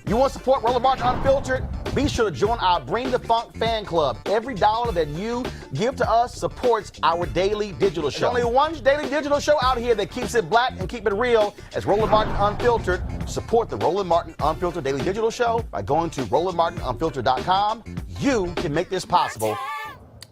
You want to support Roland Martin Unfiltered? Be sure to join our Bring the Funk fan club. Every dollar that you give to us supports our daily digital show. There's only one daily digital show out here that keeps it black and keep it real. As Roland Martin Unfiltered. Support the Roland Martin Unfiltered daily digital show by going to RolandMartinUnfiltered.com. You can make this possible.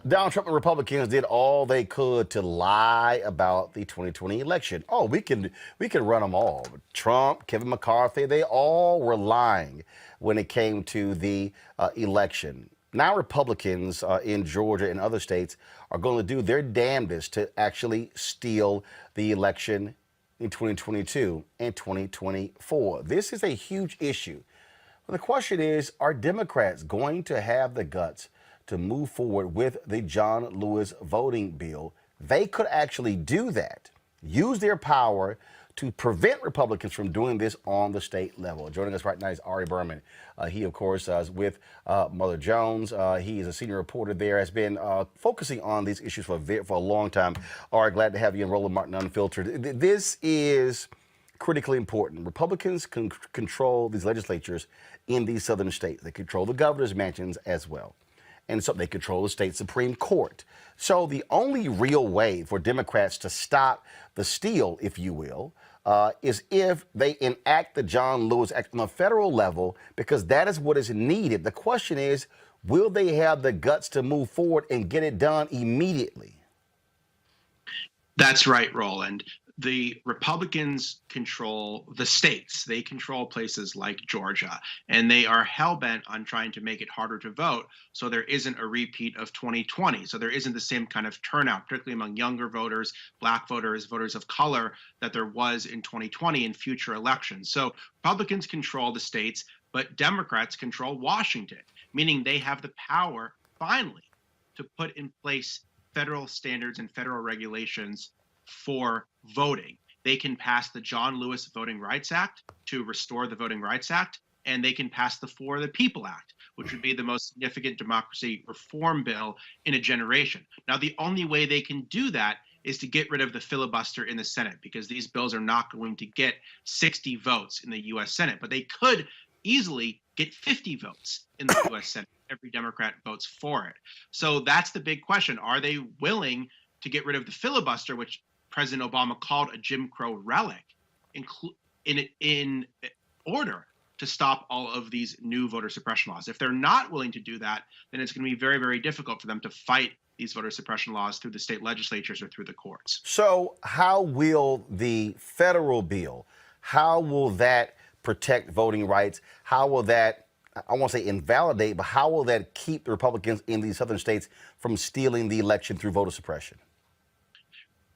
Donald Trump and Republicans did all they could to lie about the 2020 election. Oh, we can run them all. Trump, Kevin McCarthy, they all were lying when it came to the election. Now Republicans in Georgia and other states are going to do their damnedest to actually steal the election in 2022 and 2024. This is a huge issue. But the question is, are Democrats going to have the guts to move forward with the John Lewis voting bill? They could actually do that, use their power to prevent Republicans from doing this on the state level. Joining us right now is Ari Berman. He, of course, is with Mother Jones. He is a senior reporter there, has been focusing on these issues for a long time. Ari, glad to have you in Roland Martin Unfiltered. This is critically important. Republicans can control these legislatures in these southern states. They control the governor's mansions as well. And so they control the state Supreme Court. So the only real way for Democrats to stop the steal, if you will, is if they enact the John Lewis Act on a federal level, because that is what is needed. The question is, will they have the guts to move forward and get it done immediately? That's right, Roland. The Republicans control the states. They control places like Georgia, and they are hell-bent on trying to make it harder to vote so there isn't a repeat of 2020. So there isn't the same kind of turnout, particularly among younger voters, black voters, voters of color, that there was in 2020 in future elections. So Republicans control the states, but Democrats control Washington, meaning they have the power, finally, to put in place federal standards and federal regulations for voting. They can pass the John Lewis Voting Rights Act to restore the Voting Rights Act, and they can pass the For the People Act, which would be the most significant democracy reform bill in a generation. Now, the only way they can do that is to get rid of the filibuster in the Senate, because these bills are not going to get 60 votes in the U.S. Senate, but they could easily get 50 votes in the U.S. Senate. Every Democrat votes for it. So that's the big question. Are they willing to get rid of the filibuster, which President Obama called a Jim Crow relic, in order to stop all of these new voter suppression laws? If they're not willing to do that, then it's going to be very, very difficult for them to fight these voter suppression laws through the state legislatures or through the courts. So how will the federal bill, how will that protect voting rights? How will that I won't say invalidate, but how will that keep the Republicans in these southern states from stealing the election through voter suppression?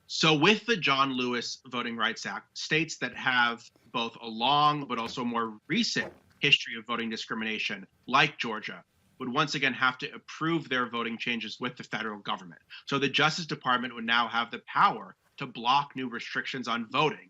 So, with the John Lewis Voting Rights Act, states that have both a long but also more recent history of voting discrimination, like Georgia, would once again have to approve their voting changes with the federal government. So, the Justice Department would now have the power to block new restrictions on voting.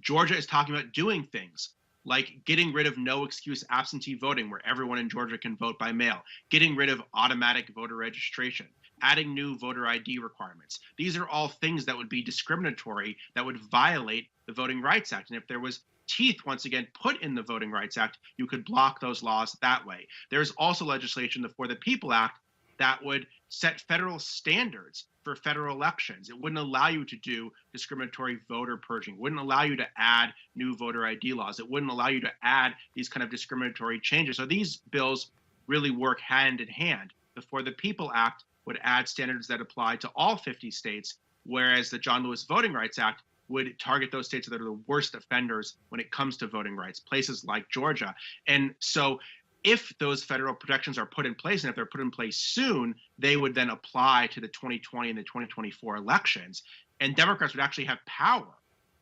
Georgia is talking about doing things like getting rid of no excuse absentee voting, where everyone in Georgia can vote by mail, getting rid of automatic voter registration, adding new voter ID requirements. These are all things that would be discriminatory, that would violate the Voting Rights Act. And if there was teeth, once again, put in the Voting Rights Act, you could block those laws that way. There's also legislation, the For the People Act, that would set federal standards for federal elections. It wouldn't allow you to do discriminatory voter purging. It wouldn't allow you to add new voter ID laws. It wouldn't allow you to add these kind of discriminatory changes. So these bills really work hand in hand. The For the People Act would add standards that apply to all 50 states, whereas the John Lewis Voting Rights Act would target those states that are the worst offenders when it comes to voting rights, places like Georgia. And so if those federal protections are put in place, and if they're put in place soon, they would then apply to the 2020 and the 2024 elections. And Democrats would actually have power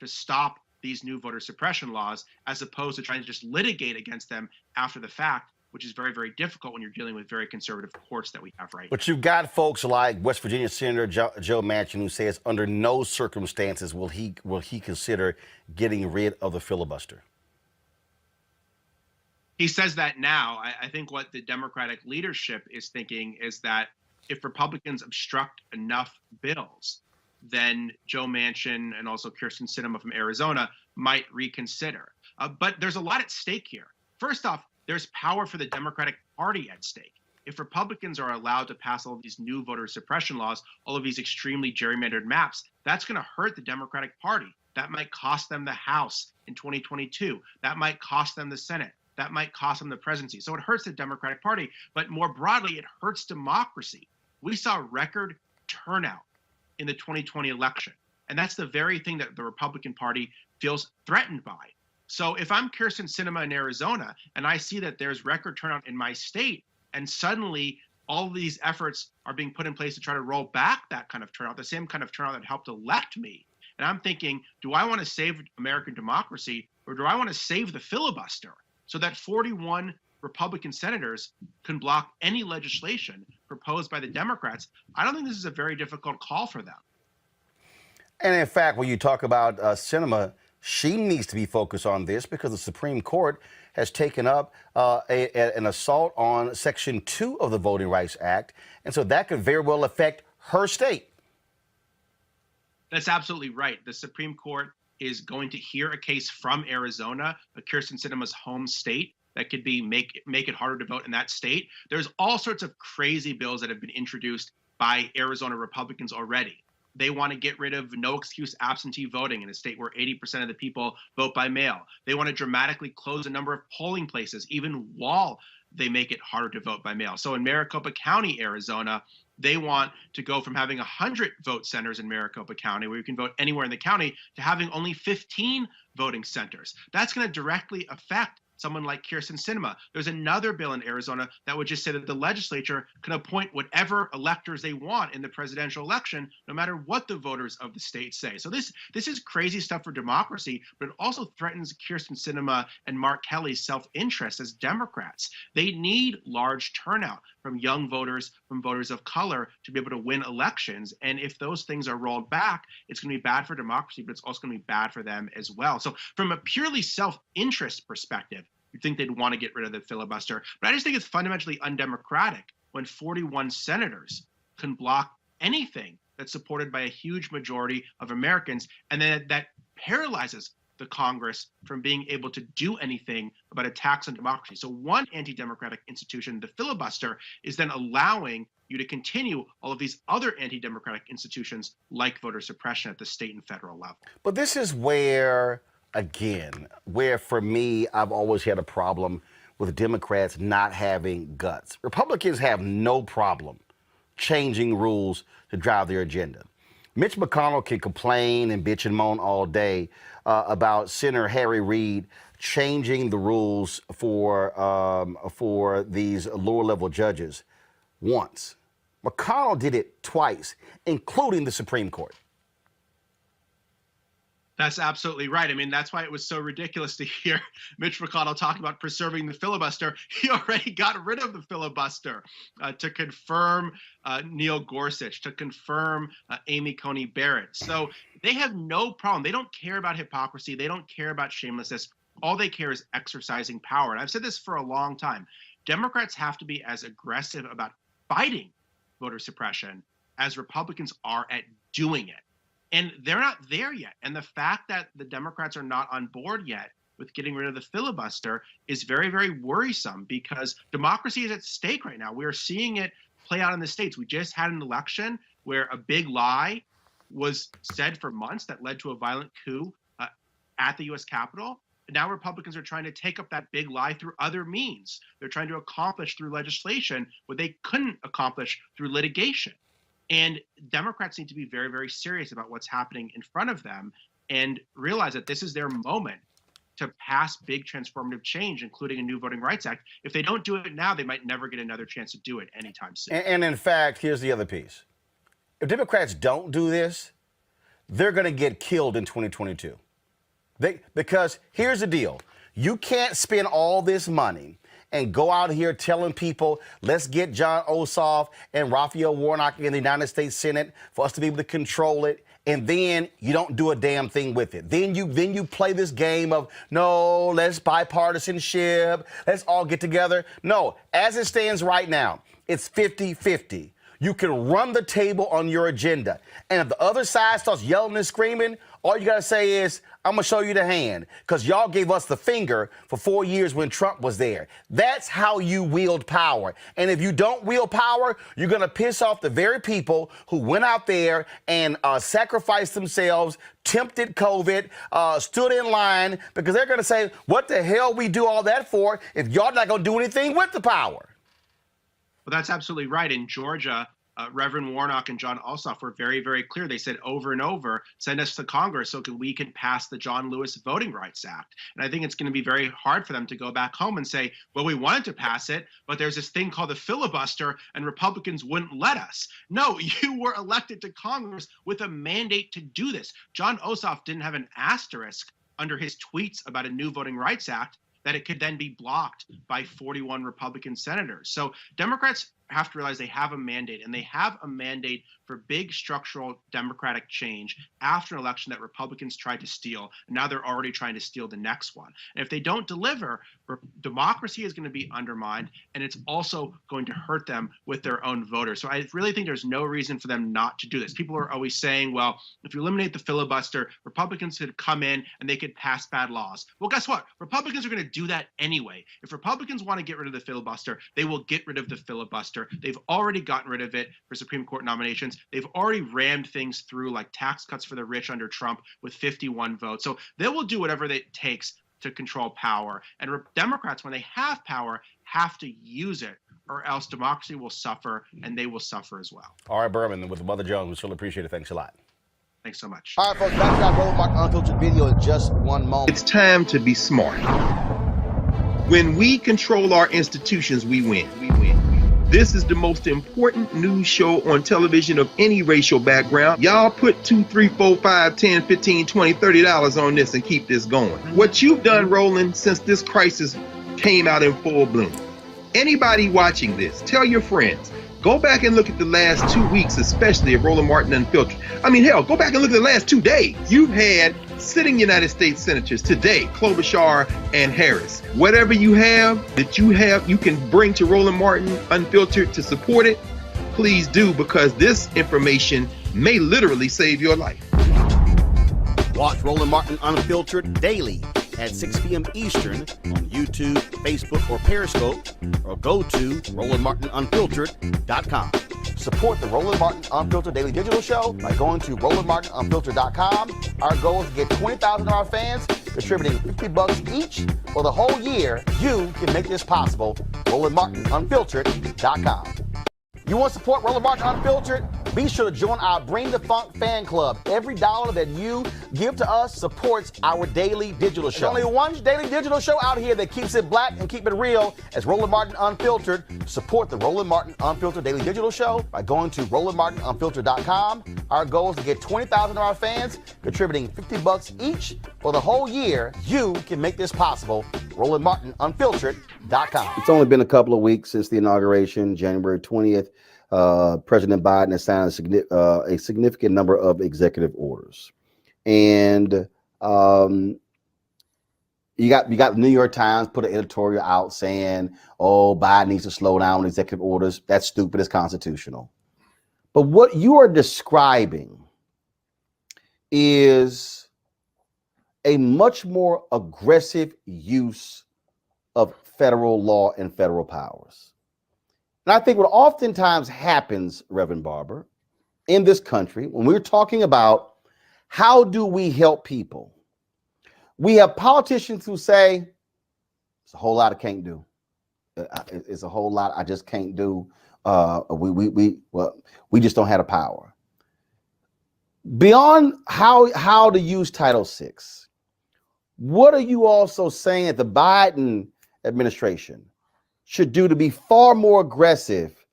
to stop these new voter suppression laws, as opposed to trying to just litigate against them after the fact, which is very, very difficult when you're dealing with very conservative courts that we have right now. But you've got folks like West Virginia Senator Joe Manchin, who says under no circumstances will he consider getting rid of the filibuster. He says that now. I think what the Democratic leadership is thinking is that if Republicans obstruct enough bills, then Joe Manchin and also Kyrsten Sinema from Arizona might reconsider. But there's a lot at stake here. First off, there's power for the Democratic Party at stake. If Republicans are allowed to pass all of these new voter suppression laws, all of these extremely gerrymandered maps, that's going to hurt the Democratic Party. That might cost them the House in 2022. That might cost them the Senate. That might cost them the presidency. So it hurts the Democratic Party, but more broadly, it hurts democracy. We saw record turnout in the 2020 election, and that's the very thing that the Republican Party feels threatened by. So if I'm Kyrsten Sinema in Arizona and I see that there's record turnout in my state, and suddenly all of these efforts are being put in place to try to roll back that kind of turnout, the same kind of turnout that helped elect me, and I'm thinking, do I want to save American democracy, or do I want to save the filibuster so that 41 Republican senators can block any legislation proposed by the Democrats? I don't think this is a very difficult call for them. And in fact, when you talk about Sinema, she needs to be focused on this because the Supreme Court has taken up an assault on Section 2 of the Voting Rights Act. And so that could very well affect her state. That's absolutely right. The Supreme Court is going to hear a case from Arizona, Kyrsten Sinema's home state, that could be make it harder to vote in that state. There's all sorts of crazy bills that have been introduced by Arizona Republicans already. They want to get rid of no excuse absentee voting in a state where 80% of the people vote by mail. They want to dramatically close a number of polling places, even while they make it harder to vote by mail. So in Maricopa County, Arizona, they want to go from having 100 vote centers in Maricopa County, where you can vote anywhere in the county, to having only 15 voting centers. That's going to directly affect someone like Kyrsten Sinema. There's another bill in Arizona that would just say that the legislature can appoint whatever electors they want in the presidential election, no matter what the voters of the state say. So this is crazy stuff for democracy, but it also threatens Kyrsten Sinema and Mark Kelly's self-interest as Democrats. They need large turnout from young voters, from voters of color, to be able to win elections. And if those things are rolled back, it's going to be bad for democracy, but it's also going to be bad for them as well. So from a purely self-interest perspective, you'd think they'd want to get rid of the filibuster. But I just think it's fundamentally undemocratic when 41 senators can block anything that's supported by a huge majority of Americans, and then that paralyzes the Congress from being able to do anything about attacks on democracy. So one anti-democratic institution, the filibuster, is then allowing you to continue all of these other anti-democratic institutions like voter suppression at the state and federal level. But this is where, again, where for me, I've always had a problem with Democrats not having guts. Republicans have no problem changing rules to drive their agenda. Mitch McConnell can complain and bitch and moan all day about Senator Harry Reid changing the rules for these lower-level judges once. McConnell did it twice, including the Supreme Court. That's absolutely right. I mean, that's why it was so ridiculous to hear Mitch McConnell talk about preserving the filibuster. He already got rid of the filibuster to confirm Neil Gorsuch, to confirm Amy Coney Barrett. So they have no problem. They don't care about hypocrisy. They don't care about shamelessness. All they care is exercising power. And I've said this for a long time. Democrats have to be as aggressive about fighting voter suppression as Republicans are at doing it. And they're not there yet. And the fact that the Democrats are not on board yet with getting rid of the filibuster is very, very worrisome because democracy is at stake right now. We are seeing it play out in the states. We just had an election where a big lie was said for months that led to a violent coup at the U.S. Capitol. And now Republicans are trying to take up that big lie through other means. They're trying to accomplish through legislation what they couldn't accomplish through litigation. And Democrats need to be very, very serious about what's happening in front of them and realize that this is their moment to pass big transformative change, including a new Voting Rights Act. If they don't do it now, they might never get another chance to do it anytime soon. And in fact, here's the other piece. If Democrats don't do this, they're going to get killed in 2022. Because here's the deal. You can't spend all this money and go out here telling people, let's get Jon Ossoff and Raphael Warnock in the United States Senate for us to be able to control it, and then you don't do a damn thing with it. Then you play this game of, no, let's bipartisanship, let's all get together. No, as it stands right now, it's 50-50. You can run the table on your agenda. And if the other side starts yelling and screaming, all you got to say is, I'm going to show you the hand, because y'all gave us the finger for 4 years when Trump was there. That's how you wield power. And if you don't wield power, you're going to piss off the very people who went out there and sacrificed themselves, tempted COVID, stood in line, because they're going to say, what the hell we do all that for if y'all not going to do anything with the power? Well, that's absolutely right. In Georgia, Reverend Warnock and Jon Ossoff were very, very clear. They said over and over, send us to Congress so we can pass the John Lewis Voting Rights Act. And I think it's going to be very hard for them to go back home and say, well, we wanted to pass it, but there's this thing called the filibuster and Republicans wouldn't let us. No, you were elected to Congress with a mandate to do this. Jon Ossoff didn't have an asterisk under his tweets about a new Voting Rights Act that it could then be blocked by 41 Republican senators. So Democrats have to realize they have a mandate, and they have a mandate for big structural democratic change after an election that Republicans tried to steal. And now they're already trying to steal the next one. And if they don't deliver, democracy is going to be undermined, and it's also going to hurt them with their own voters. So I really think there's no reason for them not to do this. People are always saying, well, if you eliminate the filibuster, Republicans could come in and they could pass bad laws. Well, guess what? Republicans are going to do that anyway. If Republicans want to get rid of the filibuster, they will get rid of the filibuster. They've already gotten rid of it for Supreme Court nominations. They've already rammed things through, like tax cuts for the rich under Trump with 51 votes. So they will do whatever it takes to control power. And Democrats, when they have power, have to use it, or else democracy will suffer, and they will suffer as well. All right, Berman, with Mother Jones, we surely appreciate it. Thanks a lot. Thanks so much. All right, folks, back to our Roland Martin Unfiltered video in just one moment. It's time to be smart. When we control our institutions, we win. This is the most important news show on television of any racial background. Y'all put $2, $3, $4, $5, $10, $15, $20, $30 on this and keep this going. What you've done, Roland, since this crisis came out in full bloom. Anybody watching this, tell your friends. Go back and look at the last 2 weeks, especially of Roland Martin Unfiltered. I mean, hell, go back and look at the last 2 days. You've had sitting United States senators today, Klobuchar and Harris. Whatever you have that you can bring to Roland Martin Unfiltered to support it, please do, because this information may literally save your life. Watch Roland Martin Unfiltered daily at 6 p.m. Eastern on YouTube, Facebook, or Periscope, or go to RolandMartinUnfiltered.com. Support the Roland Martin Unfiltered Daily Digital Show by going to RolandMartinUnfiltered.com. Our goal is to get 20,000 of our fans contributing $50 each for the whole year. You can make this possible. RolandMartinUnfiltered.com. You want to support Roland Martin Unfiltered? Be sure to join our Bring the Funk fan club. Every dollar that you give to us supports our daily digital show. There's only one daily digital show out here that keeps it black and keep it real. As Roland Martin Unfiltered. Support the Roland Martin Unfiltered daily digital show by going to RolandMartinUnfiltered.com. Our goal is to get 20,000 of our fans contributing $50 each for the whole year. You can make this possible. RolandMartinUnfiltered.com. It's only been a couple of weeks since the inauguration, January 20th. President Biden has signed a significant number of executive orders, and you got the New York Times put an editorial out saying, "Oh, Biden needs to slow down on executive orders. That's stupid. It's constitutional." But what you are describing is a much more aggressive use of federal law and federal powers. And I think what oftentimes happens, Reverend Barber, in this country, when we're talking about how do we help people, we have politicians who say, it's a whole lot I can't do. It's a whole lot I just can't do. We just don't have the power. Beyond how to use Title VI, what are you also saying that the Biden administration should do to be far more aggressive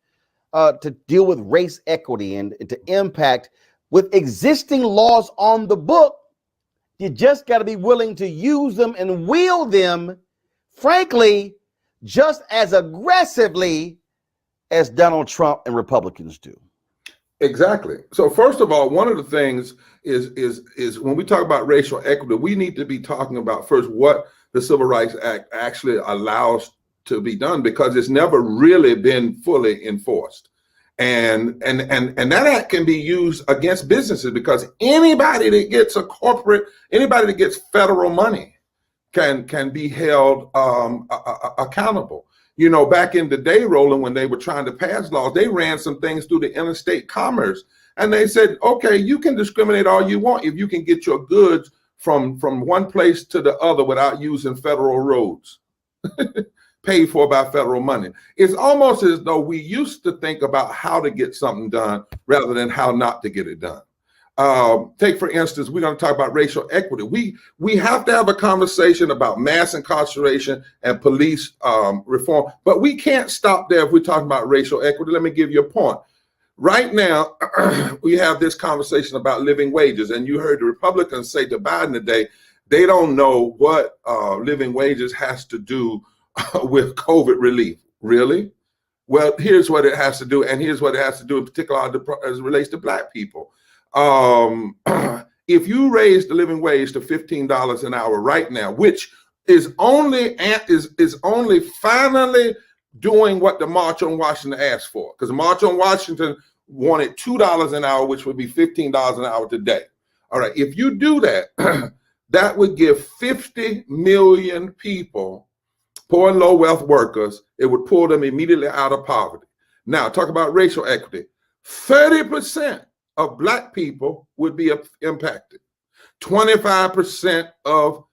to deal with race equity and to impact with existing laws on the book? You just got to be willing to use them and wield them, frankly, just as aggressively as Donald Trump and Republicans do. Exactly. So first of all, one of the things is when we talk about racial equity, we need to be talking about first what the Civil Rights Act actually allows to be done, because it's never really been fully enforced. And that act can be used against businesses, because anybody that gets anybody that gets federal money can be held accountable. You know, back in the day, Roland, when they were trying to pass laws, they ran some things through the interstate commerce, and they said, okay, you can discriminate all you want if you can get your goods from one place to the other without using federal roads. Paid for by federal money. It's almost as though we used to think about how to get something done rather than how not to get it done. Take, for instance, we're going to talk about racial equity. We have to have a conversation about mass incarceration and police reform, but we can't stop there if we're talking about racial equity. Let me give you a point. Right now, we have this conversation about living wages, and you heard the Republicans say to Biden today, they don't know what living wages has to do with COVID relief. Really? Well, here's what it has to do, and here's what it has to do in particular as it relates to Black people. If you raise the living wage to $15 an hour right now, which is only finally doing what the March on Washington asked for, because the March on Washington wanted $2 an hour, which would be $15 an hour today. All right, if you do that, that would give 50 million people, poor and low wealth workers, it would pull them immediately out of poverty. Now, talk about racial equity. 30% of Black people would be impacted. 25% of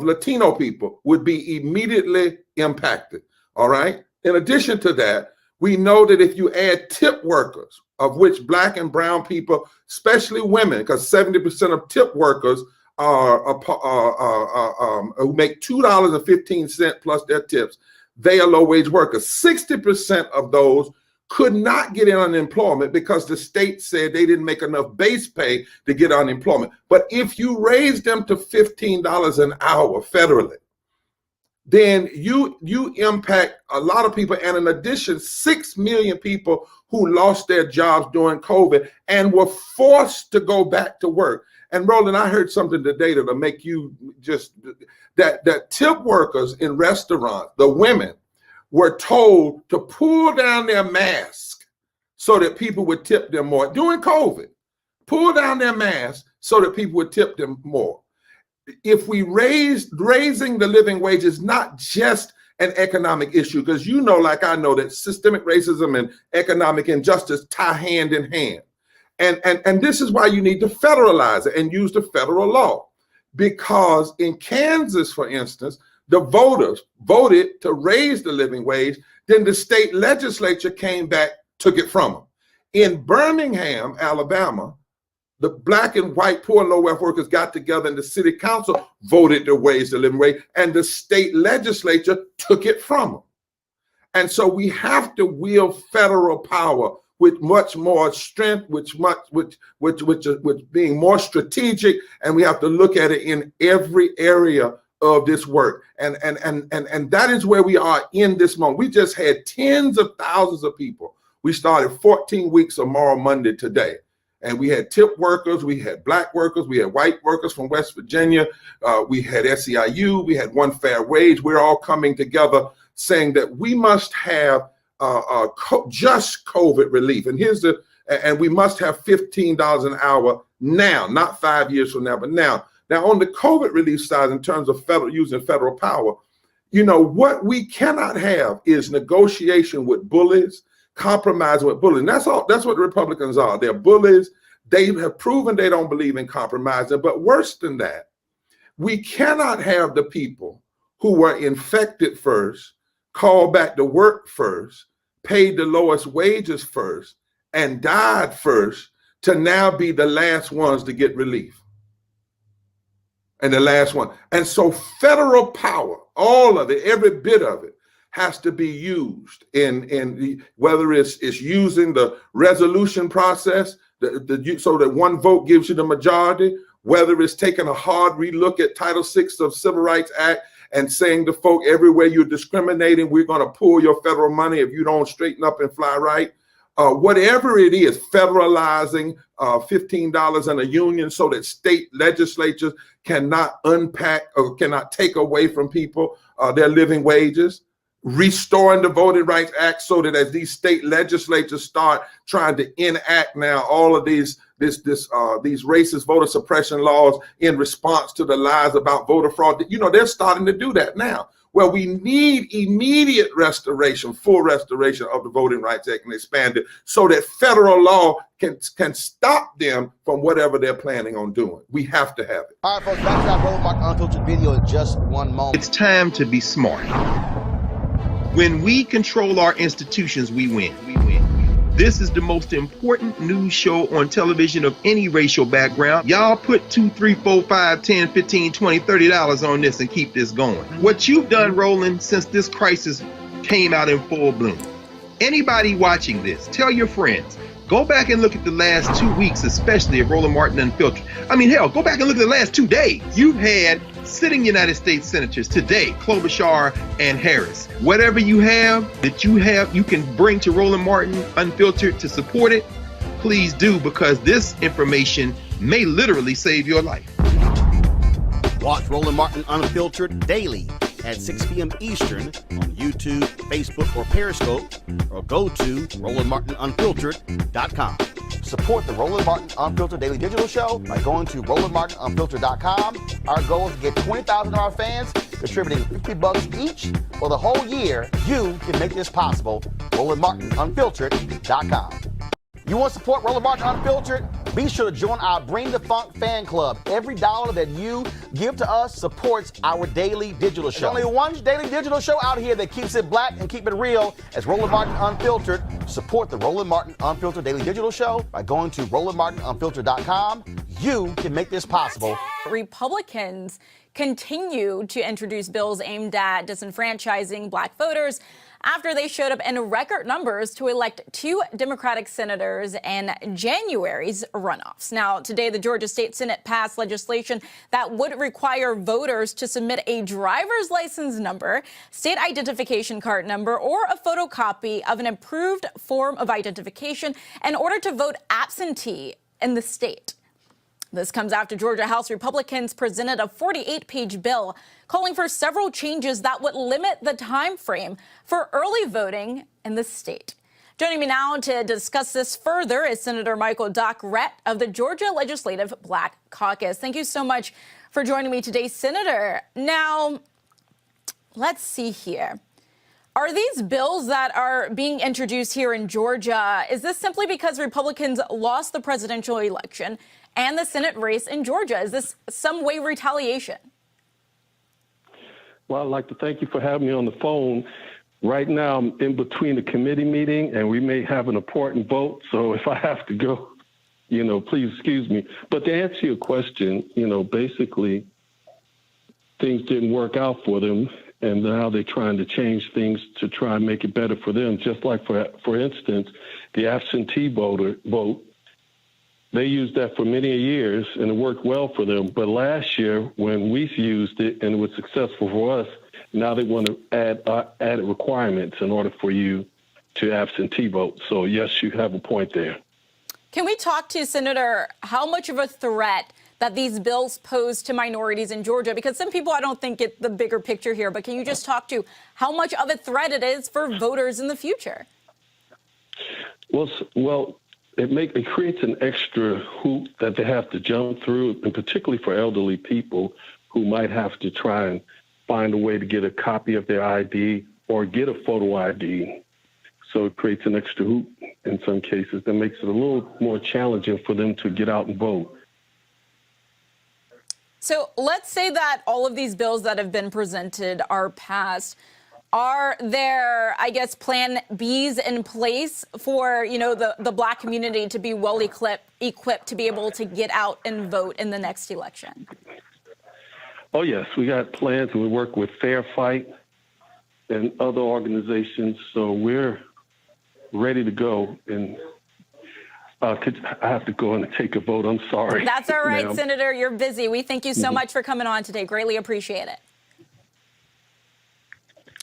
Latino people would be immediately impacted. All right. In addition to that, we know that if you add tip workers, of which Black and brown people, especially women, because 70% of tip workers who make $2.15 plus their tips, they are low wage workers. 60% of those could not get in unemployment because the state said they didn't make enough base pay to get unemployment. But if you raise them to $15 an hour federally, then you impact a lot of people. And in addition, 6 million people who lost their jobs during COVID and were forced to go back to work. And Roland, I heard something today that'll make you just, that tip workers in restaurants, the women, were told to pull down their mask so that people would tip them more. During COVID, pull down their mask so that people would tip them more. If we raising the living wage is not just an economic issue, because you know, like I know, that systemic racism and economic injustice tie hand in hand. And this is why you need to federalize it and use the federal law. Because in Kansas, for instance, the voters voted to raise the living wage, then the state legislature came back, took it from them. In Birmingham, Alabama, the black and white poor and low wealth workers got together and the city council voted to raise the living wage, and the state legislature took it from them. And so we have to wield federal power with much more strength, which being more strategic, and we have to look at it in every area of this work. And that is where we are in this moment. We just had tens of thousands of people. We started 14 weeks tomorrow, Monday, today. And we had tip workers, we had black workers, we had white workers from West Virginia, we had SEIU, we had One Fair Wage. We're all coming together saying that we must have just COVID relief. And we must have $15 an hour now, not 5 years from now, but now. Now, on the COVID relief side, in terms of using federal power, you know, what we cannot have is negotiation with bullies, compromising with bullies. And that's all. That's what the Republicans are. They're bullies. They have proven they don't believe in compromising. But worse than that, we cannot have the people who were infected first, called back to work first, paid the lowest wages first, and died first, to now be the last ones to get relief. And the last one. And so federal power, all of it, every bit of it, has to be used in whether it's using the resolution process so that one vote gives you the majority, whether it's taking a hard relook at Title VI of Civil Rights Act and saying to folk, everywhere you're discriminating, we're going to pull your federal money if you don't straighten up and fly right. Whatever it is, federalizing $15 in a union so that state legislatures cannot unpack or cannot take away from people their living wages. Restoring the Voting Rights Act so that as these state legislatures start trying to enact now all of these racist voter suppression laws in response to the lies about voter fraud, you know, they're starting to do that now. Well, we need immediate restoration, full restoration of the Voting Rights Act and expand it so that federal law can stop them from whatever they're planning on doing. We have to have it. All right, folks, back to our Roland Martin Unfiltered video in just one moment. It's time to be smart. When we control our institutions, we win. This is the most important news show on television of any racial background. Y'all put $2, $3, $4, $5, $10, $15, $20, $30 on this and keep this going. What you've done, Roland, since this crisis came out in full bloom. Anybody watching this, tell your friends. Go back and look at the last 2 weeks, especially of Roland Martin Unfiltered. I mean, hell, go back and look at the last 2 days. You've had sitting United States senators today, Klobuchar and Harris. Whatever you have that you can bring to Roland Martin Unfiltered to support it, please do, because this information may literally save your life. Watch Roland Martin Unfiltered daily at 6 p.m. Eastern on YouTube, Facebook, or Periscope, or go to RolandMartinUnfiltered.com. Support the Roland Martin Unfiltered Daily Digital Show by going to RolandMartinUnfiltered.com. Our goal is to get 20,000 of our fans contributing $50 each for the whole year. You can make this possible. RolandMartinUnfiltered.com. You want to support Roland Martin Unfiltered? Be sure to join our Bring the Funk fan club. Every dollar that you give to us supports our daily digital show. There's only one daily digital show out here that keeps it black and keep it real. As Roland Martin Unfiltered. Support the Roland Martin Unfiltered Daily Digital Show by going to RolandMartinUnfiltered.com. You can make this possible. Republicans continue to introduce bills aimed at disenfranchising black voters after they showed up in record numbers to elect 2 Democratic senators in January's runoffs. Now, today, the Georgia State Senate passed legislation that would require voters to submit a driver's license number, state identification card number, or a photocopy of an approved form of identification in order to vote absentee in the state. This comes after Georgia House Republicans presented a 48-page bill calling for several changes that would limit the time frame for early voting in the state. Joining me now to discuss this further is Senator Michael Doc Rett of the Georgia Legislative Black Caucus. Thank you so much for joining me today, Senator. Now, let's see here. Are these bills that are being introduced here in Georgia, is this simply because Republicans lost the presidential election and the Senate race in Georgia? Is this some way retaliation? Well, I'd like to thank you for having me on the phone. Right now, I'm in between a committee meeting, and we may have an important vote. So if I have to go, please excuse me. But to answer your question, basically, things didn't work out for them, and now they're trying to change things to try and make it better for them. Just like, for instance, the absentee vote, they used that for many years, and it worked well for them. But last year, when we used it and it was successful for us, now they want to add added requirements in order for you to absentee vote. So, yes, you have a point there. Can we talk to, Senator, how much of a threat that these bills pose to minorities in Georgia? Because some people, I don't think, get the bigger picture here. But can you just talk to how much of a threat it is for voters in the future? Well, it creates an extra hoop that they have to jump through, and particularly for elderly people who might have to try and find a way to get a copy of their ID or get a photo ID. So it creates an extra hoop in some cases that makes it a little more challenging for them to get out and vote. So let's say that all of these bills that have been presented are passed. Are there, I guess, plan Bs in place for, the Black community to be well equipped to be able to get out and vote in the next election? Oh, yes, we got plans, and we work with Fair Fight and other organizations, so we're ready to go. And I have to go and take a vote. I'm sorry. That's all right, Senator. You're busy. We thank you so much for coming on today. Greatly appreciate it.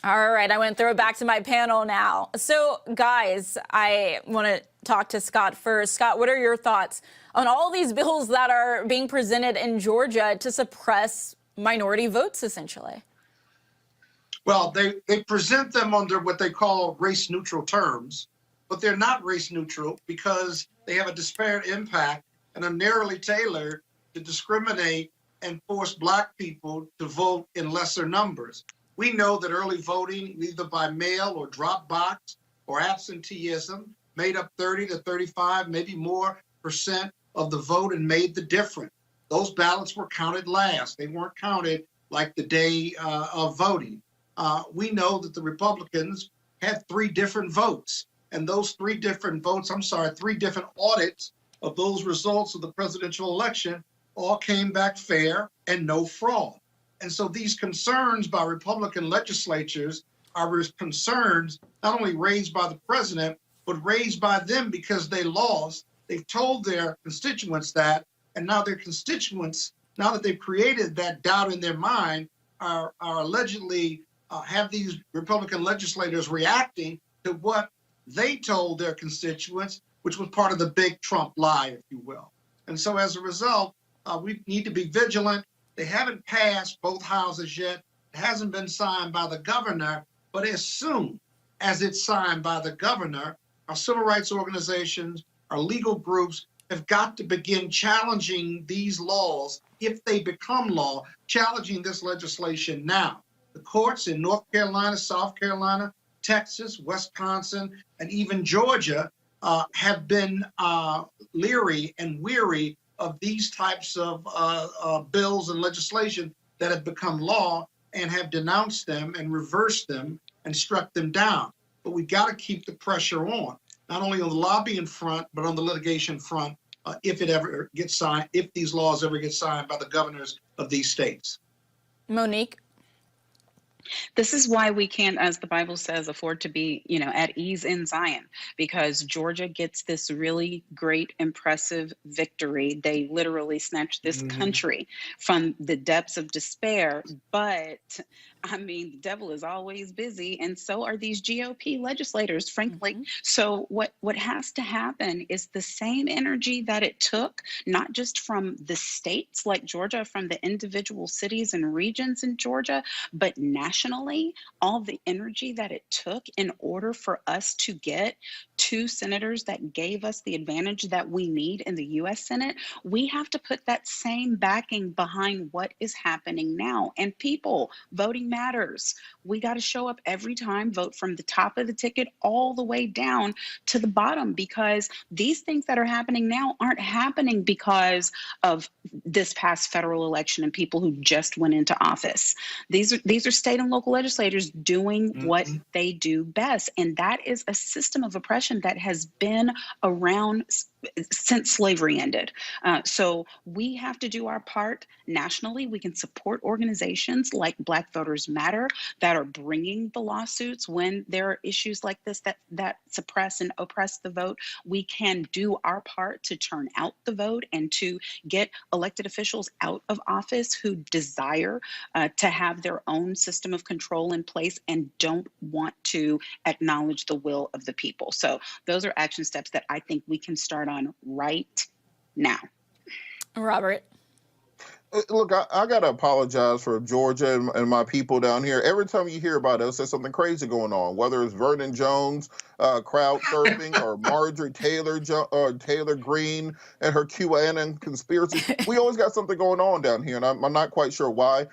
All right, I want to throw it back to my panel now. So, guys, I want to talk to Scott first. Scott, what are your thoughts on all these bills that are being presented in Georgia to suppress minority votes, essentially? Well, they present them under what they call race-neutral terms, but they're not race-neutral because they have a disparate impact and are narrowly tailored to discriminate and force Black people to vote in lesser numbers. We know that early voting, either by mail or drop box or absenteeism, made up 30 to 35, maybe more % of the vote and made the difference. Those ballots were counted last. They weren't counted like the day of voting. We know that the Republicans had 3 different votes, and those 3 different votes, 3 different audits of those results of the presidential election all came back fair and no fraud. And so these concerns by Republican legislatures are concerns not only raised by the president, but raised by them because they lost. They've told their constituents that, and now their constituents, now that they've created that doubt in their mind, are allegedly have these Republican legislators reacting to what they told their constituents, which was part of the big Trump lie, if you will. And so as a result, we need to be vigilant. They haven't passed both houses yet. It hasn't been signed by the governor, but as soon as it's signed by the governor, our civil rights organizations, our legal groups have got to begin challenging these laws if they become law, challenging this legislation now. The courts in North Carolina, South Carolina, Texas, Wisconsin, and even Georgia have been leery and weary of these types of bills and legislation that have become law and have denounced them and reversed them and struck them down. But we got to keep the pressure on, not only on the lobbying front, but on the litigation front, if it ever gets signed, if these laws ever get signed by the governors of these states. Monique? This is why we can't, as the Bible says, afford to be, at ease in Zion, because Georgia gets this really great, impressive victory. They literally snatched this country from the depths of despair. But the devil is always busy, and so are these GOP legislators, frankly. So what has to happen is the same energy that it took, not just from the states like Georgia, from the individual cities and regions in Georgia, but nationally, all the energy that it took in order for us to get two senators that gave us the advantage that we need in the U.S. Senate, we have to put that same backing behind what is happening now. And people, voting matters. We got to show up every time, vote from the top of the ticket all the way down to the bottom, because these things that are happening now aren't happening because of this past federal election and people who just went into office. These are state and local legislators doing what they do best. And that is a system of oppression that has been around since slavery ended. So we have to do our part nationally. We can support organizations like Black Voters Matter that are bringing the lawsuits when there are issues like this that suppress and oppress the vote. We can do our part to turn out the vote and to get elected officials out of office who desire to have their own system of control in place and don't want to acknowledge the will of the people. So those are action steps that I think we can start on right now. Robert. Look, I got to apologize for Georgia and my people down here. Every time you hear about us, there's something crazy going on, whether it's Vernon Jones crowd surfing or Marjorie Taylor Greene and her QAnon conspiracy. We always got something going on down here, and I'm not quite sure why.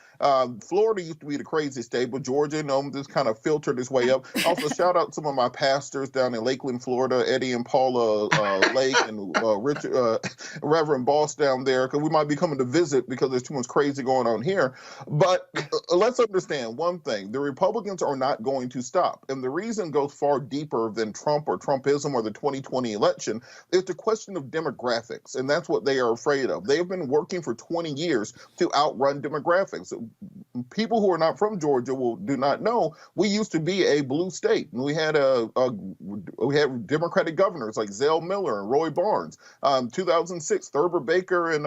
Florida used to be the crazy state, but Georgia, just kind of filtered its way up. Also, shout out some of my pastors down in Lakeland, Florida, Eddie and Paula Lake and Richard, Reverend Boss down there, because we might be coming to visit because there's too much crazy going on here. But let's understand one thing. The Republicans are not going to stop. And the reason goes far deeper than Trump or Trumpism or the 2020 election. It's the question of demographics. And that's what they are afraid of. They've been working for 20 years to outrun demographics. People who are not from Georgia do not know we used to be a blue state. And we had Democratic governors like Zell Miller and Roy Barnes. 2006, Thurber Baker and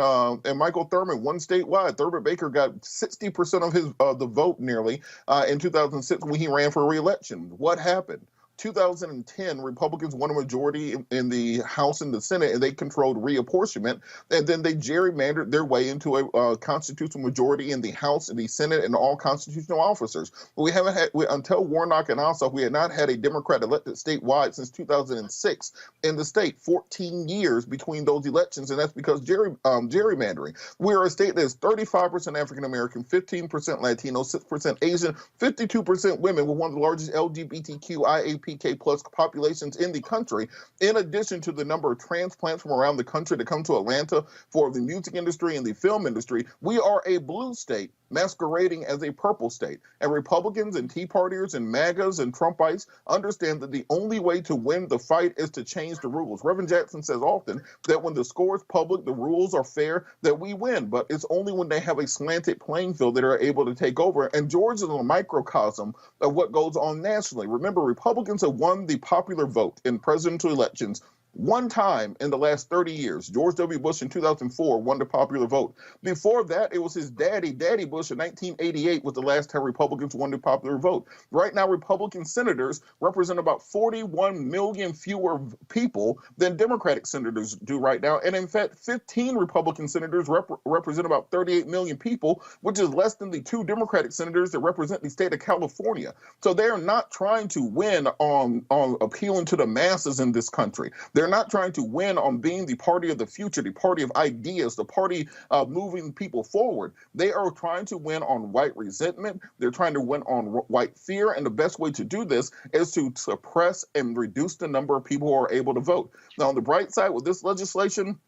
Michael Thurman won statewide. Thurber Baker got 60% of his the vote nearly in 2006 when he ran for re-election. What happened? 2010, Republicans won a majority in the House and the Senate, and they controlled reapportionment. And then they gerrymandered their way into a constitutional majority in the House and the Senate and all constitutional officers. We haven't had, until Warnock and Ossoff, we had not had a Democrat elected statewide since 2006 in the state. 14 years between those elections, and that's because gerrymandering. We're a state that is 35% African American, 15% Latino, 6% Asian, 52% women, with one of the largest LGBTQIA PK plus populations in the country, in addition to the number of transplants from around the country that come to Atlanta for the music industry and the film industry. We are a blue state masquerading as a purple state. And Republicans and Tea Partiers and MAGAs and Trumpites understand that the only way to win the fight is to change the rules. Reverend Jackson says often that when the score is public, the rules are fair, that we win. But it's only when they have a slanted playing field that are able to take over. And Georgia is a microcosm of what goes on nationally. Remember, Republicans have won the popular vote in presidential elections one time in the last 30 years. George W. Bush in 2004 won the popular vote. Before that, it was his Daddy Bush in 1988 was the last time Republicans won the popular vote. Right now, Republican senators represent about 41 million fewer people than Democratic senators do right now. And in fact, 15 Republican senators represent about 38 million people, which is less than the 2 Democratic senators that represent the state of California. So they're not trying to win on appealing to the masses in this country. They're not trying to win on being the party of the future, the party of ideas, the party moving people forward. They are trying to win on white resentment. They're trying to win on white fear. And the best way to do this is to suppress and reduce the number of people who are able to vote. Now, on the bright side, with this legislation,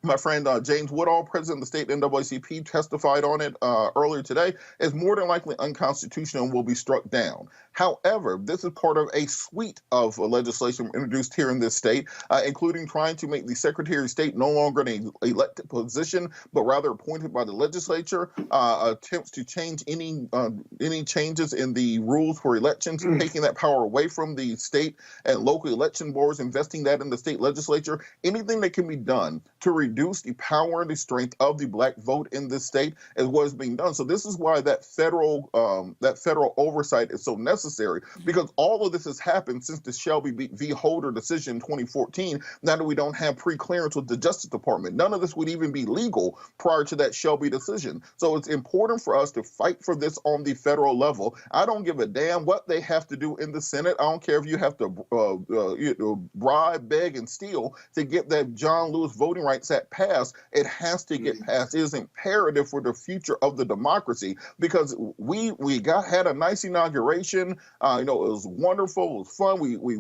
my friend James Woodall, president of the state NAACP, testified on it earlier today, is more than likely unconstitutional and will be struck down. However, this is part of a suite of legislation introduced here in this state, including trying to make the Secretary of State no longer an elected position, but rather appointed by the legislature, attempts to change any changes in the rules for elections, taking that power away from the state and local election boards, investing that in the state legislature, anything that can be done to reduce the power and the strength of the black vote in this state is what is being done. So this is why that federal oversight is so necessary, because all of this has happened since the Shelby v. Holder decision in 2014. Now that we don't have pre-clearance with the Justice Department, none of this would even be legal prior to that Shelby decision. So it's important for us to fight for this on the federal level. I don't give a damn what they have to do in the Senate. I don't care if you have to bribe, beg, and steal to get that John Lewis Voting Rights Act passed. It has to get passed. It is imperative for the future of the democracy, because we had a nice inauguration. It was wonderful. It was fun. We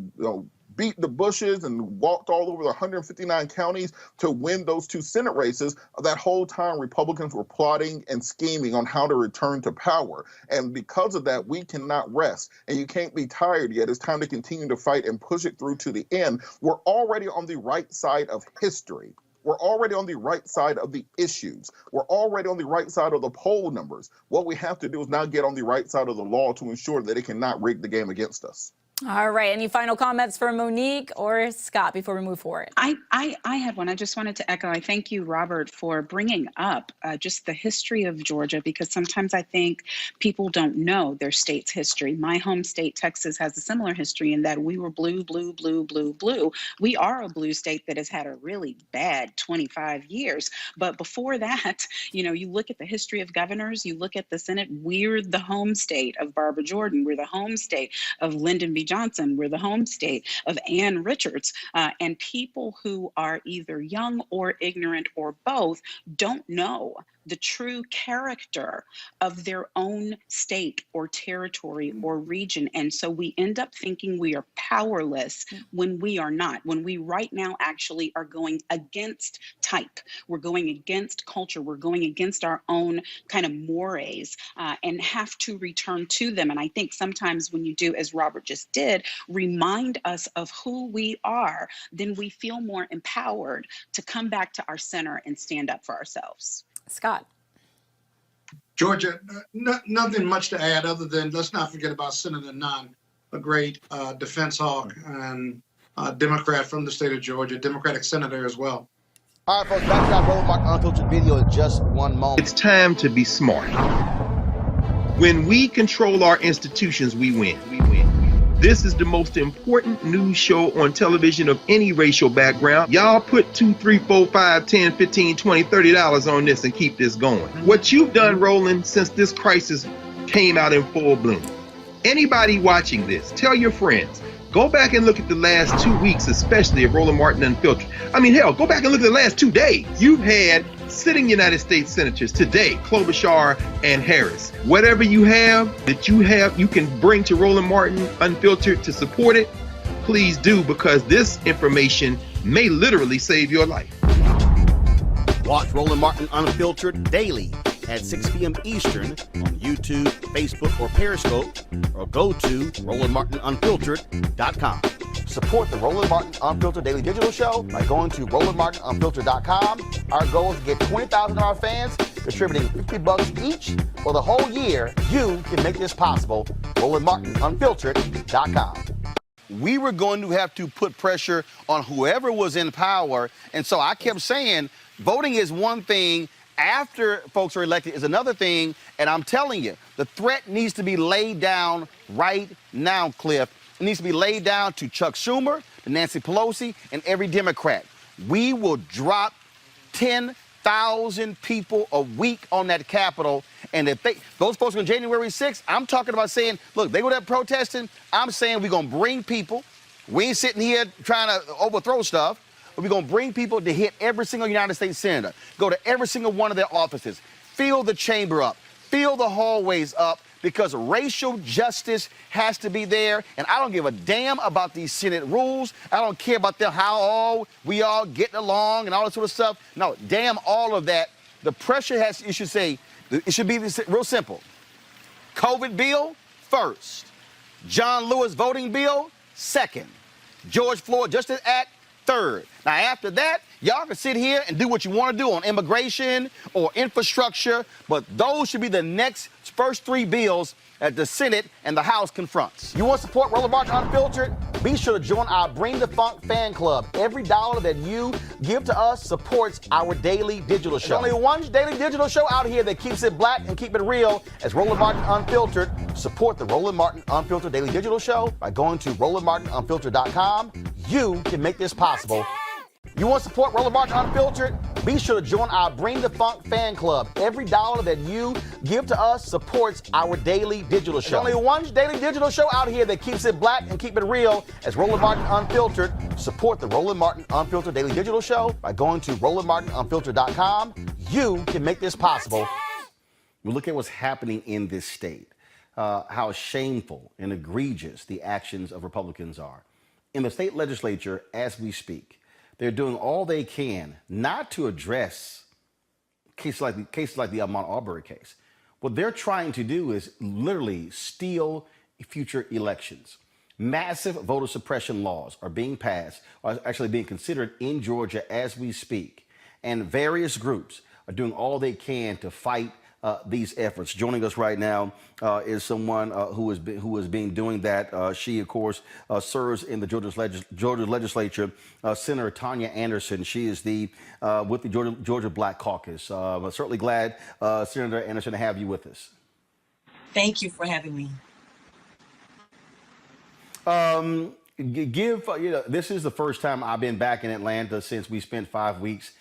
beat the Bushes and walked all over the 159 counties to win those 2 Senate races. That whole time, Republicans were plotting and scheming on how to return to power. And because of that, we cannot rest. And you can't be tired yet. It's time to continue to fight and push it through to the end. We're already on the right side of history. We're already on the right side of the issues. We're already on the right side of the poll numbers. What we have to do is now get on the right side of the law to ensure that it cannot rig the game against us. All right. Any final comments for Monique or Scott before we move forward? I had one. I just wanted to echo. I thank you, Robert, for bringing up just the history of Georgia, because sometimes I think people don't know their state's history. My home state, Texas, has a similar history in that we were blue, blue, blue, blue, blue. We are a blue state that has had a really bad 25 years. But before that, you look at the history of governors, you look at the Senate, we're the home state of Barbara Jordan. We're the home state of Lyndon B. Johnson. We're the home state of Ann Richards. And people who are either young or ignorant or both don't know the true character of their own state or territory or region. And so we end up thinking we are powerless when we are not, when we right now actually are going against type. We're going against culture. We're going against our own kind of mores and have to return to them. And I think sometimes when you do, as Robert just did, remind us of who we are, then we feel more empowered to come back to our center and stand up for ourselves. Scott. Georgia, nothing much to add other than let's not forget about Senator Nunn, a great defense hawk and Democrat from the state of Georgia, Democratic senator as well. All right, folks, back to our Roland Martin Unfiltered video in just one moment. It's time to be smart. When we control our institutions, we win. This is the most important news show on television of any racial background. Y'all put $2, $3, $4, $5, $10, $15, $20, $30 on this and keep this going. What you've done, Roland, since this crisis came out in full bloom. Anybody watching this, tell your friends. Go back and look at the last 2 weeks, especially of Roland Martin Unfiltered. I mean, hell, go back and look at the last 2 days. You've had sitting United States senators today, Klobuchar and Harris. Whatever you have that you can bring to Roland Martin Unfiltered to support it, please do, because this information may literally save your life. Watch Roland Martin Unfiltered daily at 6 p.m. Eastern on YouTube, Facebook, or Periscope, or go to RolandMartinUnfiltered.com. Support the Roland Martin Unfiltered Daily Digital Show by going to RolandMartinUnfiltered.com. Our goal is to get 20,000 of our fans contributing $50 each for the whole year. You can make this possible. RolandMartinUnfiltered.com. We were going to have to put pressure on whoever was in power, and so I kept saying voting is one thing. After folks are elected is another thing, and I'm telling you, the threat needs to be laid down right now, Cliff. It needs to be laid down to Chuck Schumer, to Nancy Pelosi, and every Democrat. We will drop 10,000 people a week on that Capitol, and if those folks on January 6th, I'm talking about saying, look, they go there protesting. I'm saying we're going to bring people. We ain't sitting here trying to overthrow stuff. But we're going to bring people to hit every single United States senator, go to every single one of their offices, fill the chamber up, fill the hallways up, because racial justice has to be there. And I don't give a damn about these Senate rules. I don't care about how we all getting along and all that sort of stuff. No, damn all of that. The pressure it should be real simple. COVID bill, first. John Lewis voting bill, second. George Floyd Justice Act, third. Now, after that, Y'all can sit here and do what you want to do on immigration or infrastructure, but those should be the next first 3 bills that the Senate and the House confronts. You want to support Roland Martin Unfiltered? Be sure to join our Bring the Funk fan club. Every dollar that you give to us supports our daily digital show. There's only one daily digital show out here that keeps it black and keep it real as Roland Martin Unfiltered. Support the Roland Martin Unfiltered daily digital show by going to RolandMartinUnfiltered.com. You can make this possible. You want to support Roland Martin Unfiltered? Be sure to join our Bring the Funk fan club. Every dollar that you give to us supports our daily digital show. There's only one daily digital show out here that keeps it black and keep it real as Roland Martin Unfiltered. Support the Roland Martin Unfiltered daily digital show by going to RolandMartinUnfiltered.com. You can make this possible. We look at what's happening in this state, how shameful and egregious the actions of Republicans are. In the state legislature, as we speak, they're doing all they can not to address cases like the Ahmaud Arbery case. What they're trying to do is literally steal future elections. Massive voter suppression laws are being passed, are actually being considered in Georgia as we speak. And various groups are doing all they can to fight these efforts. Joining us right now is someone who has been doing that. She, of course, serves in the Georgia legislature. Senator Tanya Anderson. She is with the Georgia Black Caucus. Certainly glad, Senator Anderson, to have you with us. Thank you for having me. This is the first time I've been back in Atlanta since we spent 5 weeks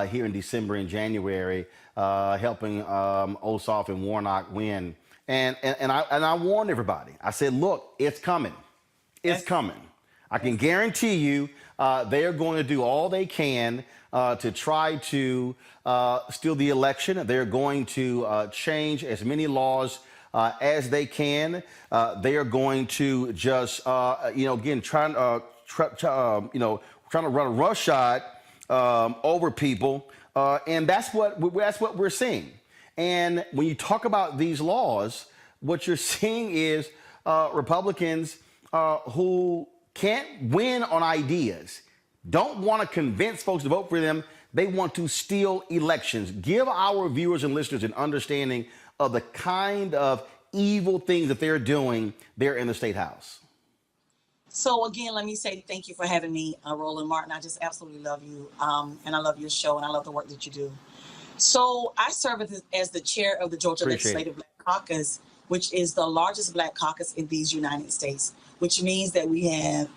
here in December and January, helping Ossoff and Warnock win. And I warned everybody. I said, look, it's coming. It's coming. I can guarantee you they are going to do all they can to try to steal the election. They're going to change as many laws as they can. They are going to just, again, trying to run a roughshod over people, and that's what we're seeing. And when you talk about these laws, what you're seeing is Republicans who can't win on ideas, don't want to convince folks to vote for them. They want to steal elections. Give our viewers and listeners an understanding of the kind of evil things that they're doing there in the State House. So again, let me say thank you for having me, Roland Martin. I just absolutely love you, and I love your show, and I love the work that you do. So I serve as the chair of the Georgia Legislative Black Caucus, which is the largest Black caucus in these United States, which means that we have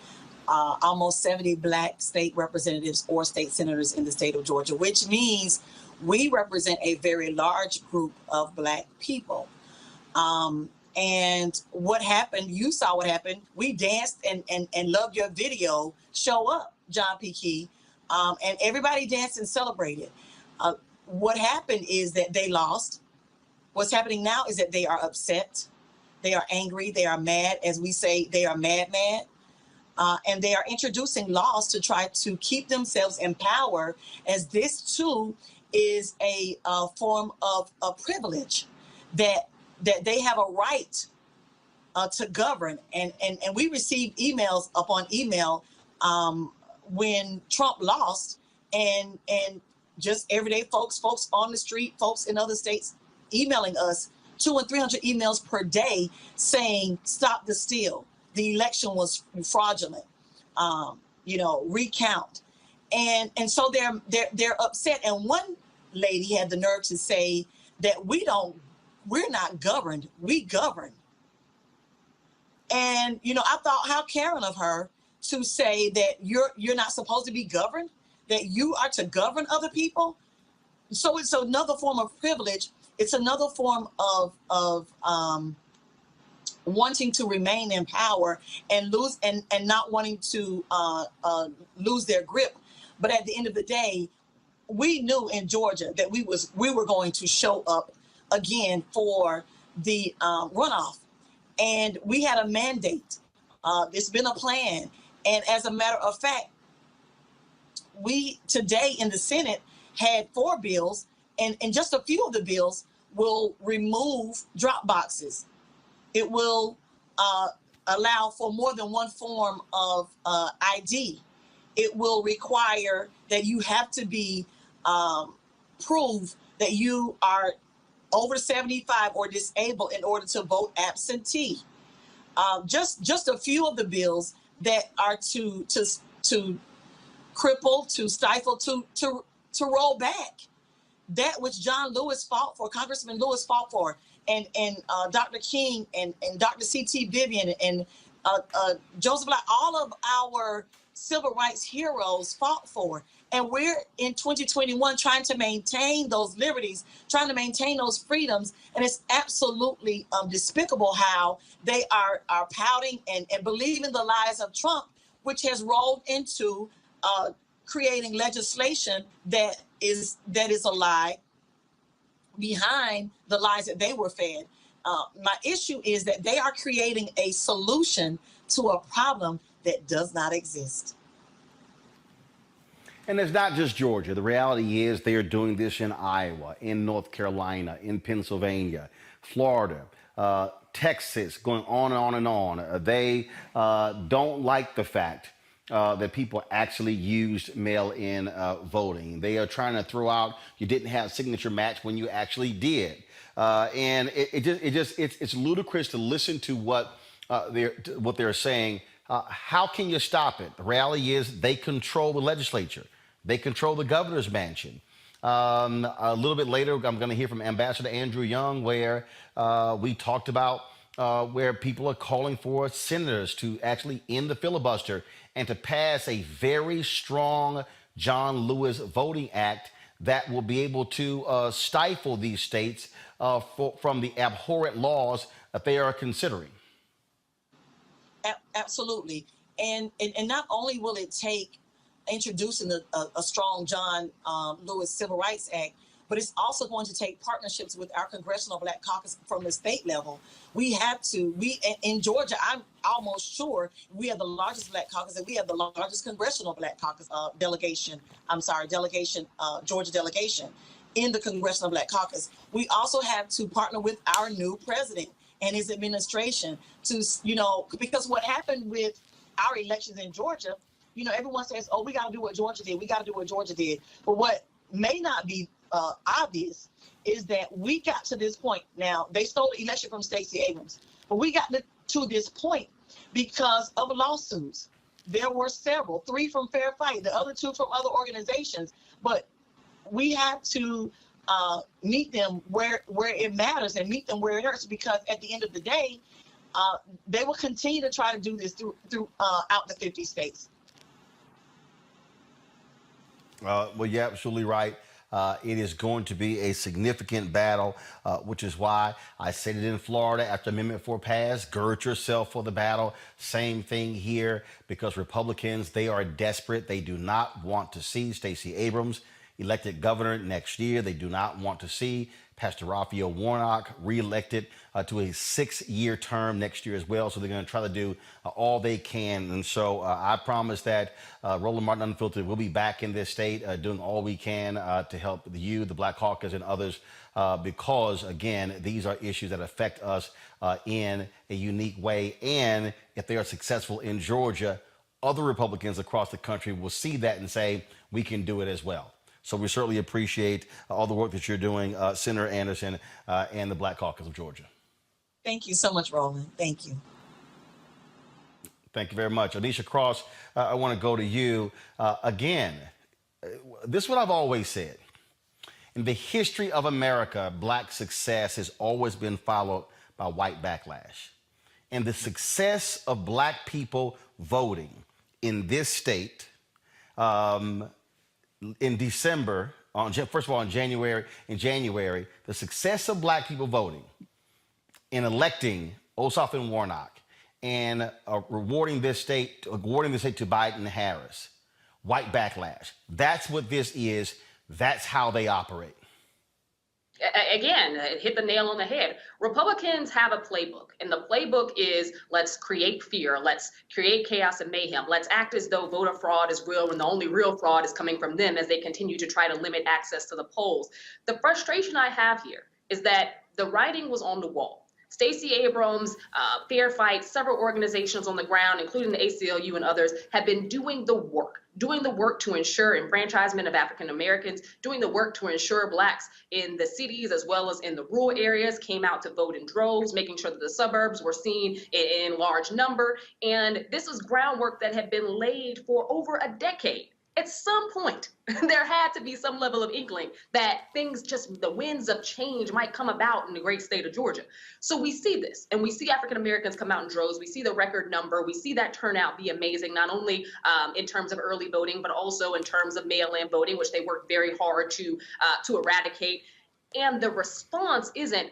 almost 70 Black state representatives or state senators in the state of Georgia, which means we represent a very large group of Black people. And what happened, you saw what happened. We danced and loved your video, Show Up, John P. Key, and everybody danced and celebrated. What happened is that they lost. What's happening now is that they are upset. They are angry. They are mad. As we say, they are mad. And they are introducing laws to try to keep themselves in power, as this too is a form of a privilege that they have a right to govern. And we received emails upon email when Trump lost, and just everyday folks on the street, folks in other states emailing us 200 and 300 emails per day saying, stop the steal. The election was fraudulent, recount. And so they're upset. And one lady had the nerve to say that we're not governed, we govern. And, I thought how caring of her to say that you're not supposed to be governed, that you are to govern other people. So it's another form of privilege. It's another form of wanting to remain in power and lose and not wanting to lose their grip. But at the end of the day, we knew in Georgia that we were going to show up again for the runoff, and we had a mandate. There's been a plan, and as a matter of fact, we today in the Senate had 4 bills, and just a few of the bills will remove drop boxes. It will allow for more than one form of ID. it will require that you have to be prove that you are over 75 or disabled in order to vote absentee. Just a few of the bills that are to cripple, to stifle, to roll back that which John Lewis fought for, Congressman Lewis fought for, and Dr. King and Dr. C.T. Vivian and Joseph Black, all of our civil rights heroes fought for. And we're in 2021 trying to maintain those liberties, trying to maintain those freedoms. And it's absolutely despicable how they are pouting and believing the lies of Trump, which has rolled into creating legislation that is a lie behind the lies that they were fed. My issue is that they are creating a solution to a problem that does not exist. And it's not just Georgia. The reality is they are doing this in Iowa, in North Carolina, in Pennsylvania, Florida, Texas, going on and on and on. They don't like the fact that people actually used mail-in voting. They are trying to throw out you didn't have a signature match when you actually did. And it's ludicrous to listen to what they're saying. How can you stop it? The reality is they control the legislature. They control the governor's mansion. A little bit later, I'm going to hear from Ambassador Andrew Young, where we talked about where people are calling for senators to actually end the filibuster and to pass a very strong John Lewis Voting Act that will be able to stifle these states from the abhorrent laws that they are considering. Absolutely. And not only will it take introducing a strong John Lewis Civil Rights Act, but it's also going to take partnerships with our Congressional Black Caucus from the state level. We have to, in Georgia, I'm almost sure we have the largest Black Caucus and we have the largest Congressional Black Caucus delegation, Georgia delegation in the Congressional Black Caucus. We also have to partner with our new president and his administration to, because what happened with our elections in Georgia, everyone says, oh, we got to do what Georgia did. We got to do what Georgia did. But what may not be obvious is that we got to this point. Now, they stole the election from Stacey Abrams, but we got to this point because of lawsuits. There were several, 3 from Fair Fight, the other 2 from other organizations. But we have to meet them where it matters and meet them where it hurts, because at the end of the day, they will continue to try to do this throughout the 50 states. Well, you're absolutely right. It is going to be a significant battle, which is why I said it in Florida after Amendment 4 passed. Gird yourself for the battle. Same thing here, because Republicans, they are desperate. They do not want to see Stacey Abrams elected governor next year. They do not want to see Pastor Raphael Warnock reelected to a 6-year term next year as well. So they're going to try to do all they can. And so I promise that Roland Martin Unfiltered will be back in this state doing all we can to help you, the Black Caucus, and others, because, again, these are issues that affect us in a unique way. And if they are successful in Georgia, other Republicans across the country will see that and say, we can do it as well. So we certainly appreciate all the work that you're doing, Senator Anderson, and the Black Caucus of Georgia. Thank you so much, Roland. Thank you. Thank you very much. Anisha Cross, I want to go to you. Again, this is what I've always said. In the history of America, Black success has always been followed by white backlash. And the success of Black people voting in this state, in December, first of all, in January, the success of Black people voting in electing Ossoff and Warnock and awarding this state to Biden and Harris, white backlash. That's what this is. That's how they operate. Again, hit the nail on the head. Republicans have a playbook, and the playbook is let's create fear, let's create chaos and mayhem, let's act as though voter fraud is real when the only real fraud is coming from them as they continue to try to limit access to the polls. The frustration I have here is that the writing was on the wall. Stacey Abrams, Fair Fight, several organizations on the ground, including the ACLU and others, have been doing the work, doing the work to ensure enfranchisement of African Americans, doing the work to ensure Blacks in the cities as well as in the rural areas came out to vote in droves, making sure that the suburbs were seen in large number. And this was groundwork that had been laid for over a decade. At some point, there had to be some level of inkling that things just, the winds of change might come about in the great state of Georgia. So we see this, and we see African Americans come out in droves. We see the record number. We see that turnout be amazing, not only in terms of early voting, but also in terms of mail-in voting, which they worked very hard to eradicate. And the response isn't,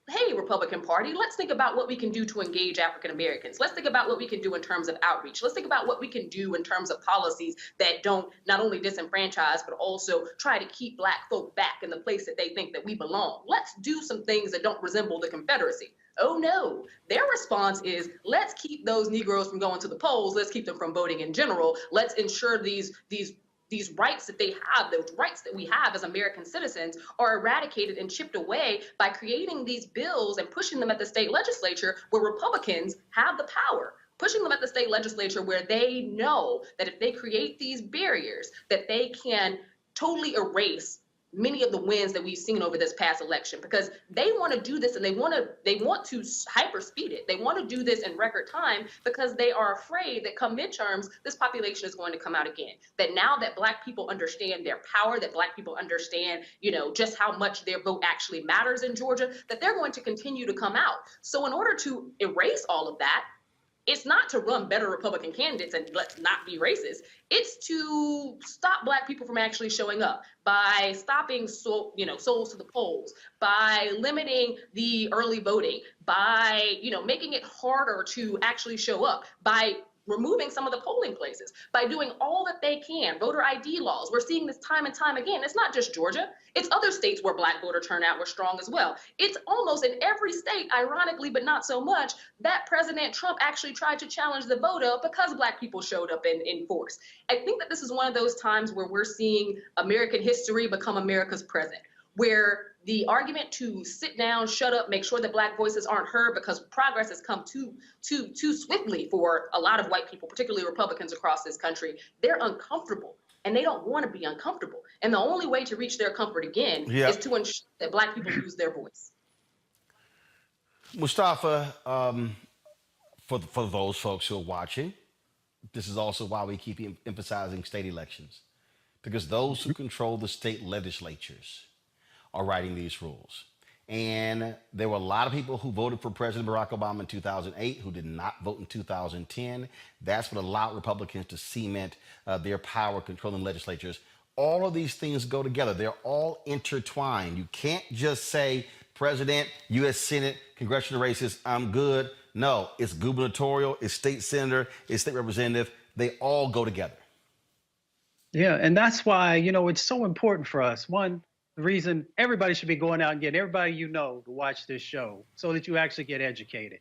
hey, Republican Party, let's think about what we can do to engage African Americans. Let's think about what we can do in terms of outreach. Let's think about what we can do in terms of policies that don't not only disenfranchise, but also try to keep Black folk back in the place that they think that we belong. Let's do some things that don't resemble the Confederacy. Oh no, their response is, let's keep those Negroes from going to the polls. Let's keep them from voting in general. Let's ensure these rights that they have, those rights that we have as American citizens, are eradicated and chipped away by creating these bills and pushing them at the state legislature where Republicans have the power, pushing them at the state legislature where they know that if they create these barriers, that they can totally erase many of the wins that we've seen over this past election, because they want to do this and they want to hyper speed it. They want to do this in record time because they are afraid that come midterms, this population is going to come out again. That now that Black people understand their power, that Black people understand, just how much their vote actually matters in Georgia, that they're going to continue to come out. So in order to erase all of that, it's not to run better Republican candidates and let's not be racist. It's to stop Black people from actually showing up by stopping souls to the polls, by limiting the early voting, by making it harder to actually show up, by removing some of the polling places, by doing all that they can. Voter ID laws, we're seeing this time and time again. It's not just Georgia. It's other states where Black voter turnout was strong as well. It's almost in every state, ironically, but not so much, that President Trump actually tried to challenge the vote up because Black people showed up in force. I think that this is one of those times where we're seeing American history become America's present, where the argument to sit down, shut up, make sure that Black voices aren't heard because progress has come too swiftly for a lot of white people, particularly Republicans across this country. They're uncomfortable and they don't want to be uncomfortable. And the only way to reach their comfort again is to ensure that Black people lose their voice. Mustafa, for those folks who are watching, this is also why we keep emphasizing state elections, because those who control the state legislatures are writing these rules. And there were a lot of people who voted for President Barack Obama in 2008 who did not vote in 2010. That's what allowed Republicans to cement their power controlling legislatures. All of these things go together. They're all intertwined. You can't just say, President, U.S. Senate, congressional races, I'm good. No, it's gubernatorial, it's state senator, it's state representative. They all go together. Yeah, and that's why, it's so important for us. One, the reason everybody should be going out and getting everybody to watch this show so that you actually get educated.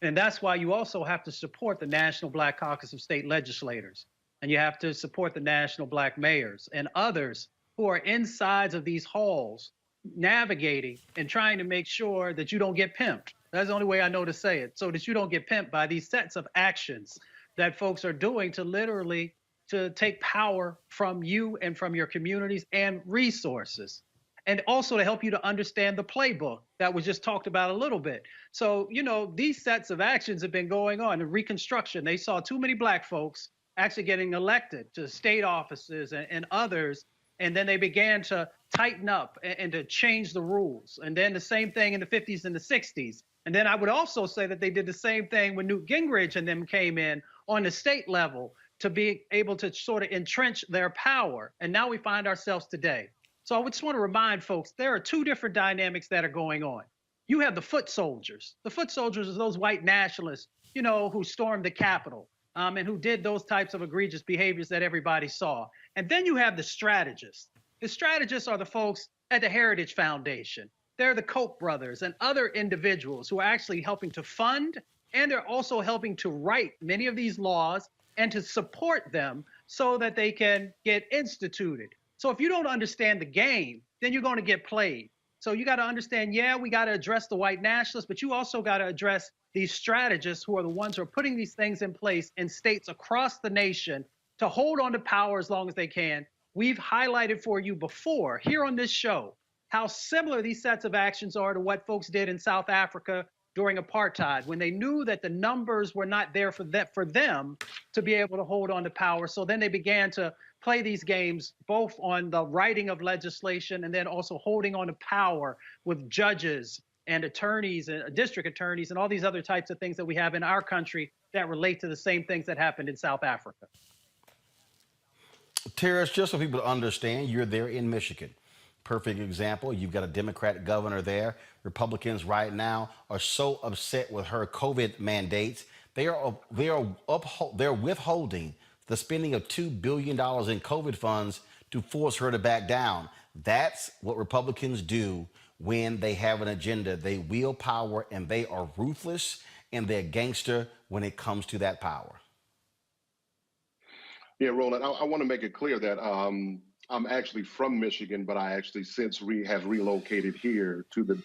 And that's why you also have to support the National Black Caucus of State Legislators. And you have to support the National Black Mayors and others who are insides of these halls, navigating and trying to make sure that you don't get pimped. That's the only way I know to say it, so that you don't get pimped by these sets of actions that folks are doing to literally to take power from you and from your communities and resources. And also to help you to understand the playbook that was just talked about a little bit. So, these sets of actions have been going on. In Reconstruction, they saw too many Black folks actually getting elected to state offices and others. And then they began to tighten up and to change the rules. And then the same thing in the 50s and the 60s. And then I would also say that they did the same thing when Newt Gingrich and them came in on the state level to be able to sort of entrench their power. And now we find ourselves today. So I just want to remind folks, there are two different dynamics that are going on. You have the foot soldiers. The foot soldiers are those white nationalists, who stormed the Capitol and who did those types of egregious behaviors that everybody saw. And then you have the strategists. The strategists are the folks at the Heritage Foundation. They're the Koch brothers and other individuals who are actually helping to fund, and they're also helping to write many of these laws and to support them so that they can get instituted. So if you don't understand the game, then you're going to get played. So you got to understand, we got to address the white nationalists, but you also got to address these strategists who are the ones who are putting these things in place in states across the nation to hold on to power as long as they can. We've highlighted for you before here on this show how similar these sets of actions are to what folks did in South Africa during apartheid, when they knew that the numbers were not there for them to be able to hold on to power. So then they began to play these games, both on the writing of legislation and then also holding on to power with judges and attorneys and district attorneys and all these other types of things that we have in our country that relate to the same things that happened in South Africa. Terrence, just so people understand, you're there in Michigan. Perfect example. You've got a Democratic governor there. Republicans right now are so upset with her COVID mandates. They're withholding the spending of $2 billion in COVID funds to force her to back down. That's what Republicans do when they have an agenda. They wield power, and they are ruthless and they're gangster when it comes to that power. Yeah, Roland, I want to make it clear that I'm actually from Michigan, but I actually since have relocated here to the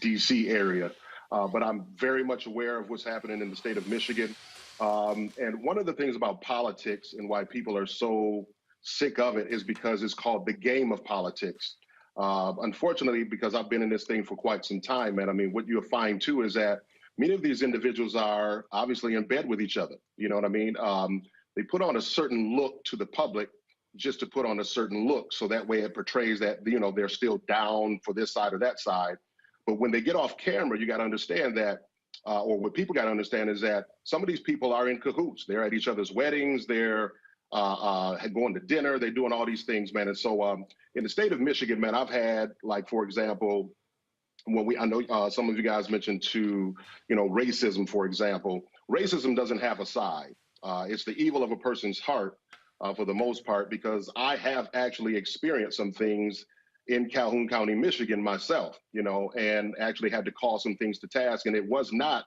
D.C. area. But I'm very much aware of what's happening in the state of Michigan. And one of the things about politics and why people are so sick of it is because it's called the game of politics. Unfortunately, because I've been in this thing for quite some time, and I mean, what you'll find too is that many of these individuals are obviously in bed with each other. You know what I mean? They put on a certain look to the public just to put on a certain look. So that way it portrays that, you know, they're still down for this side or that side. But when they get off camera, you got to understand that, or what people got to understand is that some of these people are in cahoots. They're at each other's weddings. They're going to dinner. They're doing all these things, man. And so in the state of Michigan, man, I've had, like, for example, when I know some of you guys mentioned to, you know, racism, for example. Racism doesn't have a side. It's the evil of a person's heart for the most part, because I have actually experienced some things in Calhoun County, Michigan myself, you know, and actually had to call some things to task. And it was not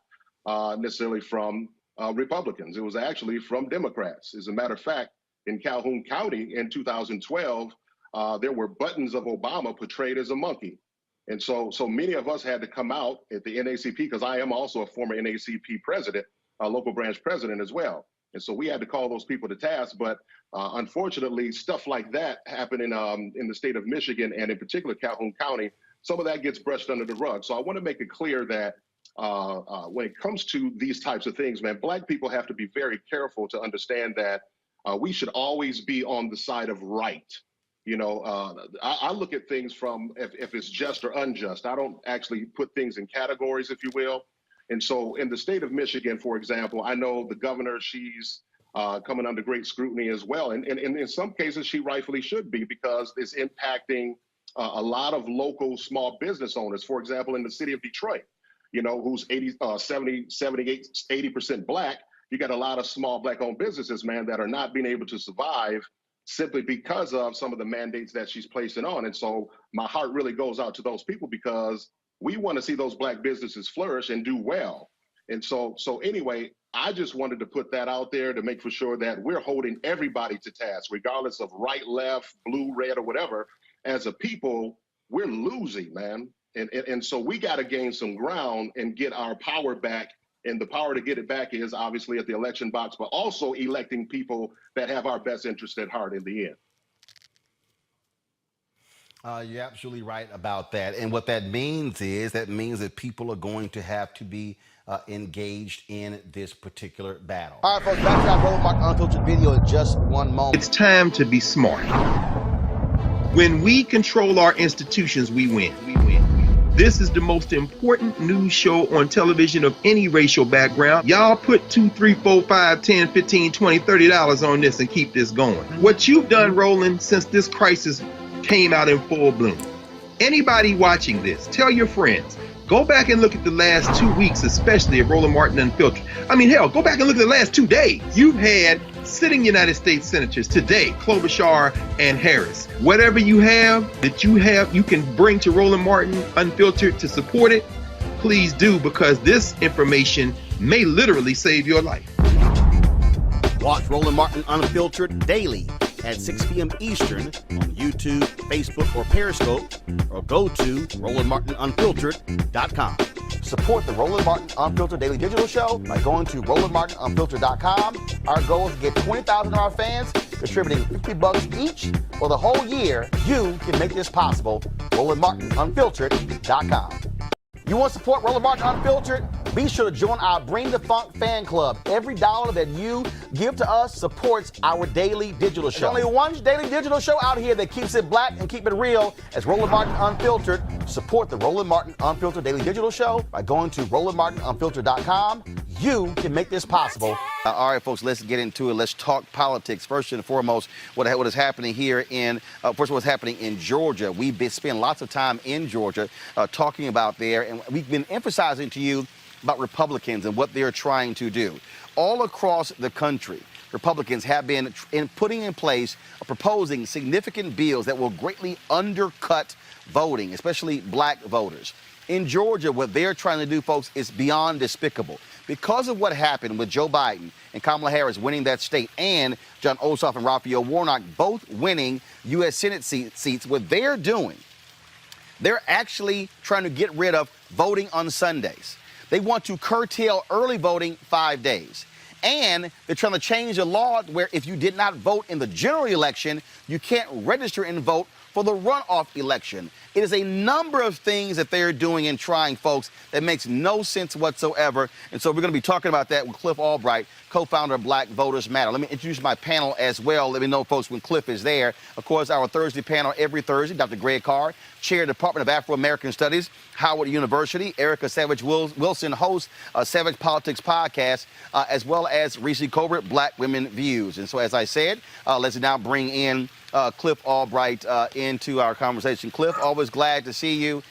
necessarily from Republicans. It was actually from Democrats. As a matter of fact, in Calhoun County in 2012, there were buttons of Obama portrayed as a monkey. And so many of us had to come out at the NACP, because I am also a former NACP president, local branch president as well. And so we had to call those people to task. But unfortunately, stuff like that happened in the state of Michigan, and in particular Calhoun County. Some of that gets brushed under the rug. So I want to make it clear that when it comes to these types of things, man, Black people have to be very careful to understand that we should always be on the side of right. You know, I look at things from if it's just or unjust. I don't actually put things in categories, if you will. And so in the state of Michigan, for example, I know the governor, she's coming under great scrutiny as well. And in some cases, she rightfully should be, because it's impacting a lot of local small business owners. For example, in the city of Detroit, you know, who's 80% Black, you got a lot of small Black-owned businesses, man, that are not being able to survive simply because of some of the mandates that she's placing on. And so my heart really goes out to those people, because we want to see those Black businesses flourish and do well. And so anyway, I just wanted to put that out there to make for sure that we're holding everybody to task, regardless of right, left, blue, red, or whatever. As a people, we're losing, man. And so we got to gain some ground and get our power back. And the power to get it back is obviously at the election box, but also electing people that have our best interest at heart in the end. You're absolutely right about that. And what that means is that people are going to have to be engaged in this particular battle. All right, folks, back to our Roland Martin Unfiltered video in just one moment. It's time to be smart. When we control our institutions, we win. This is the most important news show on television of any racial background. Y'all put $2, $3, $4, $5, $10, $15, $20, $30 on this and keep this going. What you've done, Roland, since this crisis came out in full bloom. Anybody watching this, tell your friends, go back and look at the last 2 weeks, especially of Roland Martin Unfiltered. I mean, hell, go back and look at the last 2 days. You've had sitting United States senators today, Klobuchar and Harris. Whatever you have that you can bring to Roland Martin Unfiltered to support it, please do, because this information may literally save your life. Watch Roland Martin Unfiltered daily at 6 p.m. Eastern on YouTube, Facebook, or Periscope, or go to RolandMartinUnfiltered.com. Support the Roland Martin Unfiltered Daily Digital Show by going to RolandMartinUnfiltered.com. Our goal is to get 20,000 of our fans contributing $50 each for the whole year. You can make this possible. RolandMartinUnfiltered.com. You want to support Roland Martin Unfiltered? Be sure to join our Bring the Funk fan club. Every dollar that you give to us supports our daily digital show. There's only one daily digital show out here that keeps it black and keep it real. As Roland Martin Unfiltered. Support the Roland Martin Unfiltered daily digital show by going to RolandMartinUnfiltered.com. You can make this possible. All right, folks, let's get into it. Let's talk politics. First and foremost, what is happening here in, first, what's happening in Georgia. We've spent lots of time in Georgia talking about there, and we've been emphasizing to you about Republicans and what they're trying to do. All across the country, Republicans have been putting in place, proposing significant bills that will greatly undercut voting, especially black voters. In Georgia, what they're trying to do, folks, is beyond despicable. Because of what happened with Joe Biden and Kamala Harris winning that state and John Ossoff and Raphael Warnock both winning U.S. Senate seats, what they're doing, they're actually trying to get rid of voting on Sundays. They want to curtail early voting 5 days. And they're trying to change the law where if you did not vote in the general election, you can't register and vote for the runoff election. It is a number of things that they're doing and trying, folks, that makes no sense whatsoever. And so we're going to be talking about that with Cliff Albright, co-founder of Black Voters Matter. Let me introduce my panel as well. Let me know, folks, when Cliff is there. Of course, our Thursday panel every Thursday, Dr. Greg Carr, Chair of the Department of Afro-American Studies, Howard University. Erica Savage-Wilson hosts Savage Politics Podcast, as well as Reese Colbert, Black Women Views. And so, as I said, let's now bring in Cliff Albright into our conversation. Cliff, always glad to see you.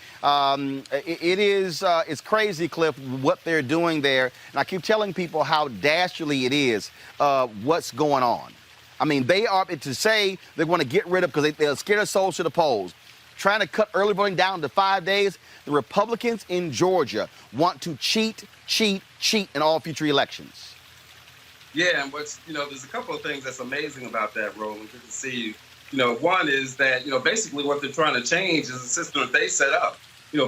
It's crazy, Cliff, what they're doing there. And I keep telling people how dastardly it is what's going on. I mean, they are, to say they're going to get rid of, because they're scared of souls to the polls, trying to cut early voting down to 5 days. The Republicans in Georgia want to cheat in all future elections. Yeah, and there's a couple of things that's amazing about that, Roland. Good to see you. One is that, basically what they're trying to change is the system that they set up.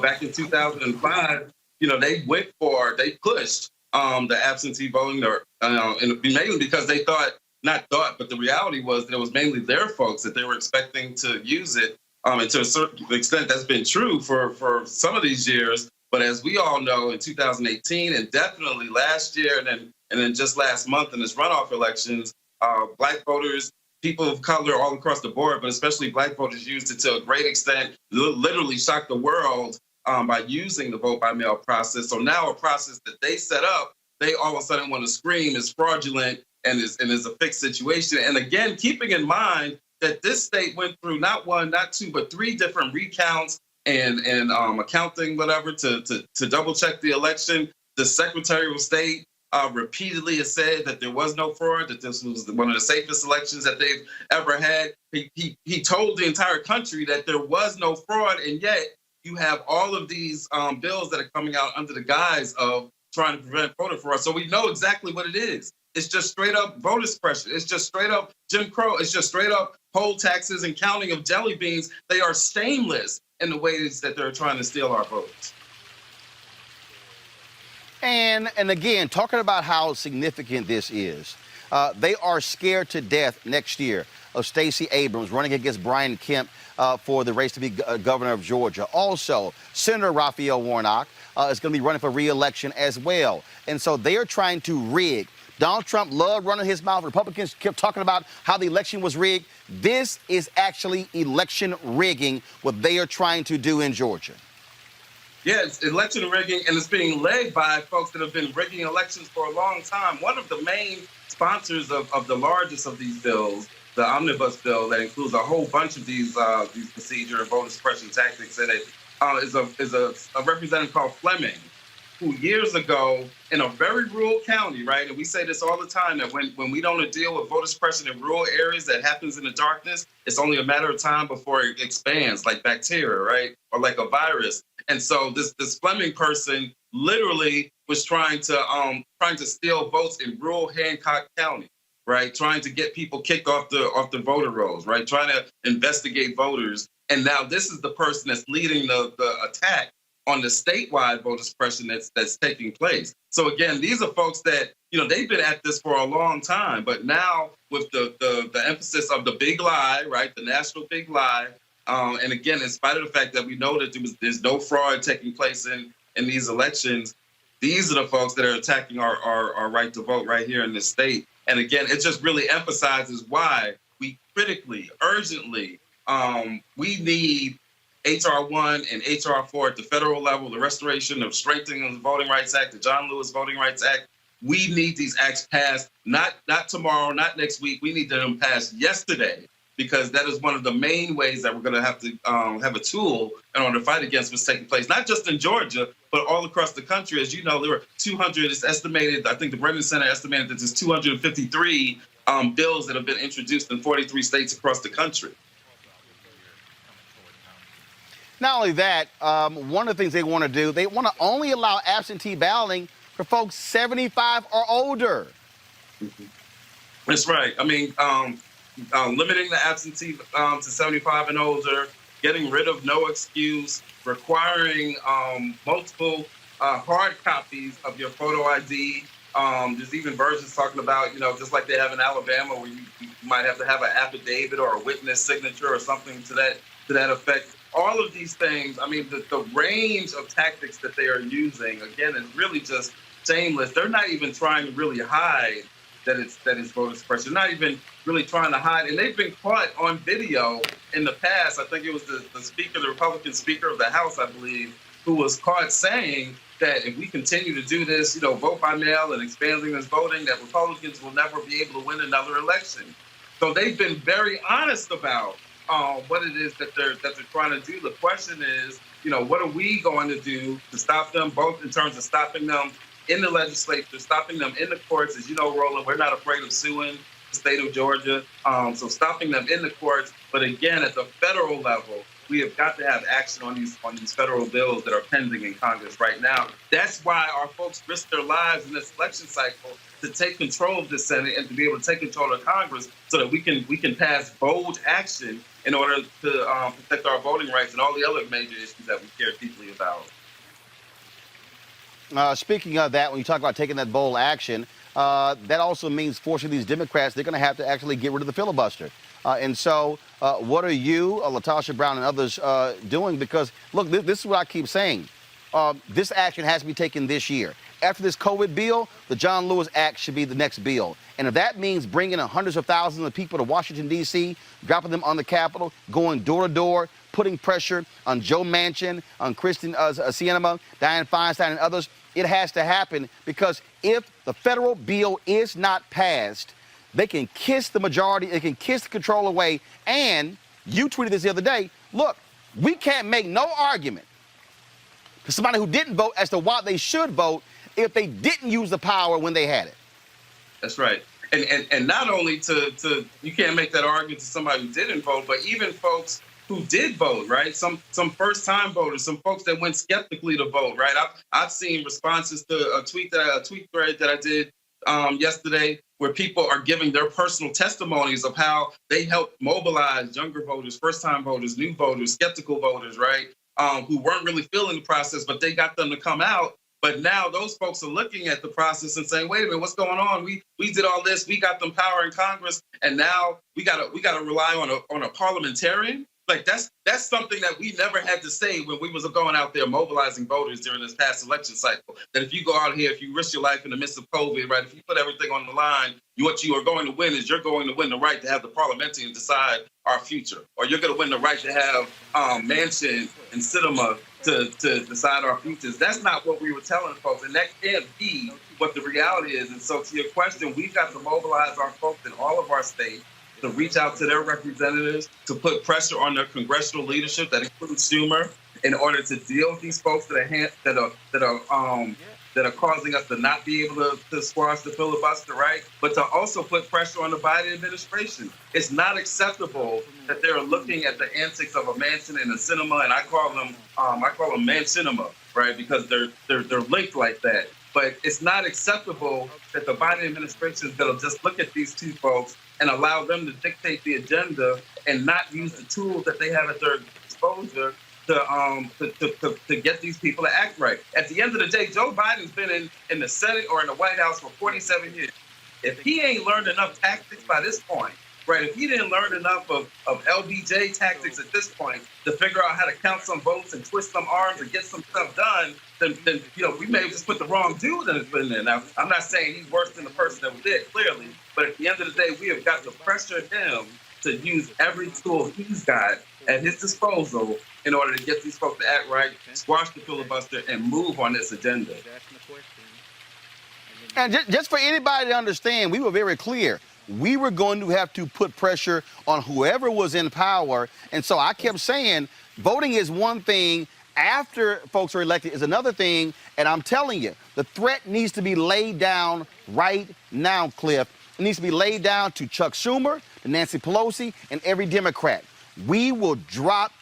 Back in 2005, they pushed the absentee voting, and mainly because they but the reality was that it was mainly their folks that they were expecting to use it. And to a certain extent, that's been true for some of these years. But as we all know, in 2018 and definitely last year, and then just last month in this runoff elections, black voters, people of color all across the board, but especially black voters, used it to a great extent, literally shocked the world by using the vote by mail process. So now a process that they set up, they all of a sudden want to scream is fraudulent and is a fixed situation. And again, keeping in mind that this state went through not one, not two, but 3 different recounts and accounting, whatever, to double check the election. The Secretary of State repeatedly has said that there was no fraud, that this was one of the safest elections that they've ever had. He told the entire country that there was no fraud, and yet you have all of these bills that are coming out under the guise of trying to prevent voter fraud. So we know exactly what it is. It's just straight up voter suppression. It's just straight up Jim Crow. It's just straight up poll taxes and counting of jelly beans. They are shameless in the ways that they're trying to steal our votes. And again, talking about how significant this is, they are scared to death next year of Stacey Abrams running against Brian Kemp for the race to be governor of Georgia. Also, Senator Raphael Warnock is going to be running for re-election as well. And so they are trying to rig. Donald Trump loved running his mouth. Republicans kept talking about how the election was rigged. This is actually election rigging, what they are trying to do in Georgia. Yeah, it's election rigging, and it's being led by folks that have been rigging elections for a long time. One of the main sponsors of the largest of these bills, the omnibus bill that includes a whole bunch of these procedure and voter suppression tactics in it, is a representative called Fleming, who years ago in a very rural county, right? And we say this all the time, that when we don't deal with voter suppression in rural areas that happens in the darkness, it's only a matter of time before it expands like bacteria, right? Or like a virus. And so this Fleming person literally was trying to steal votes in rural Hancock County, right? Trying to get people kicked off the voter rolls, right? Trying to investigate voters. And now this is the person that's leading the attack on the statewide voter suppression that's taking place. So again, these are folks that, they've been at this for a long time, but now with the emphasis of the big lie, right, the national big lie, and again, in spite of the fact that we know that there's no fraud taking place in these elections, these are the folks that are attacking our right to vote right here in this state. And again, it just really emphasizes why we critically, urgently, we need H.R. 1 and H.R. 4 at the federal level, the restoration of strengthening of the Voting Rights Act, the John Lewis Voting Rights Act. We need these acts passed, not tomorrow, not next week. We need them passed yesterday, because that is one of the main ways that we're going to have to have a tool in order to fight against what's taking place, not just in Georgia, but all across the country. As you know, there were 200, it's estimated, I think the Brennan Center estimated that there's 253 bills that have been introduced in 43 states across the country. Not only that, one of the things they want to do, they want to only allow absentee balloting for folks 75 or older. That's right. I mean, limiting the absentee to 75 and older, getting rid of no excuse, requiring multiple hard copies of your photo ID. There's even versions talking about, just like they have in Alabama, where you might have to have an affidavit or a witness signature or something to that effect. All of these things, I mean, the range of tactics that they are using, again, is really just shameless. They're not even trying to really hide that it's voter suppression. They're not even really trying to hide. And they've been caught on video in the past. I think it was the speaker, the Republican Speaker of the House, I believe, who was caught saying that if we continue to do this, vote by mail and expanding this voting, that Republicans will never be able to win another election. So they've been very honest about what it is that they're trying to do. The question is, what are we going to do to stop them, both in terms of stopping them in the legislature, stopping them in the courts? As you know, Roland, we're not afraid of suing the state of Georgia. So stopping them in the courts. But again, at the federal level, we have got to have action on these federal bills that are pending in Congress right now. That's why our folks risk their lives in this election cycle to take control of the Senate and to be able to take control of Congress, so that we can pass bold action in order to protect our voting rights and all the other major issues that we care deeply about. Speaking of that, when you talk about taking that bold action, that also means forcing these Democrats, they're going to have to actually get rid of the filibuster. And so what are you, LaTosha Brown and others doing? Because, look, this is what I keep saying. This action has to be taken this year. After this COVID bill, the John Lewis Act should be the next bill. And if that means bringing hundreds of thousands of people to Washington, D.C., dropping them on the Capitol, going door to door, putting pressure on Joe Manchin, on Kristen Sinema, Dianne Feinstein, and others, it has to happen, because if the federal bill is not passed, they can kiss the majority, they can kiss the control away. And you tweeted this the other day, look, we can't make no argument to somebody who didn't vote as to why they should vote if they didn't use the power when they had it. That's right. And not only to you can't make that argument to somebody who didn't vote, but even folks who did vote, right? Some first-time voters, some folks that went skeptically to vote, right? I've seen responses to a tweet thread that I did yesterday, where people are giving their personal testimonies of how they helped mobilize younger voters, first-time voters, new voters, skeptical voters, right? Who weren't really feeling the process, but they got them to come out. But now those folks are looking at the process and saying, wait a minute, what's going on? We did all this, we got them power in Congress, and now we gotta rely on a parliamentarian. Like that's something that we never had to say when we was going out there mobilizing voters during this past election cycle. That if you go out here, if you risk your life in the midst of COVID, right, if you put everything on the line, what you are going to win is you're going to win the right to have the parliamentarian decide our future, or you're going to win the right to have Manchin and Sinema to decide our futures. That's not what we were telling folks, and that can't be what the reality is. And so to your question, we've got to mobilize our folks in all of our states to reach out to their representatives, to put pressure on their congressional leadership, that includes Schumer, in order to deal with these folks that are causing us to not be able to squash the filibuster, right? But to also put pressure on the Biden administration. It's not acceptable that they're looking at the antics of a Manchin and a Sinema, and I call them Manchinema, right? Because they're linked like that. But it's not acceptable that the Biden administration is going to just look at these two folks and allow them to dictate the agenda and not use the tools that they have at their disposal to get these people to act right. At the end of the day, Joe Biden's been in the Senate or in the White House for 47 years. If he ain't learned enough tactics by this point, right? If he didn't learn enough of LBJ tactics at this point to figure out how to count some votes and twist some arms and get some stuff done, then we may have just put the wrong dude in there. Now, I'm not saying he's worse than the person that was there, clearly, but at the end of the day, we have got to pressure him to use every tool he's got at his disposal in order to get these folks to act right, squash the filibuster, and move on this agenda. And just for anybody to understand, we were very clear. We were going to have to put pressure on whoever was in power. And so I kept saying, voting is one thing. After folks are elected is another thing. And I'm telling you, the threat needs to be laid down right now, Cliff. It needs to be laid down to Chuck Schumer, to Nancy Pelosi, and every Democrat. We will drop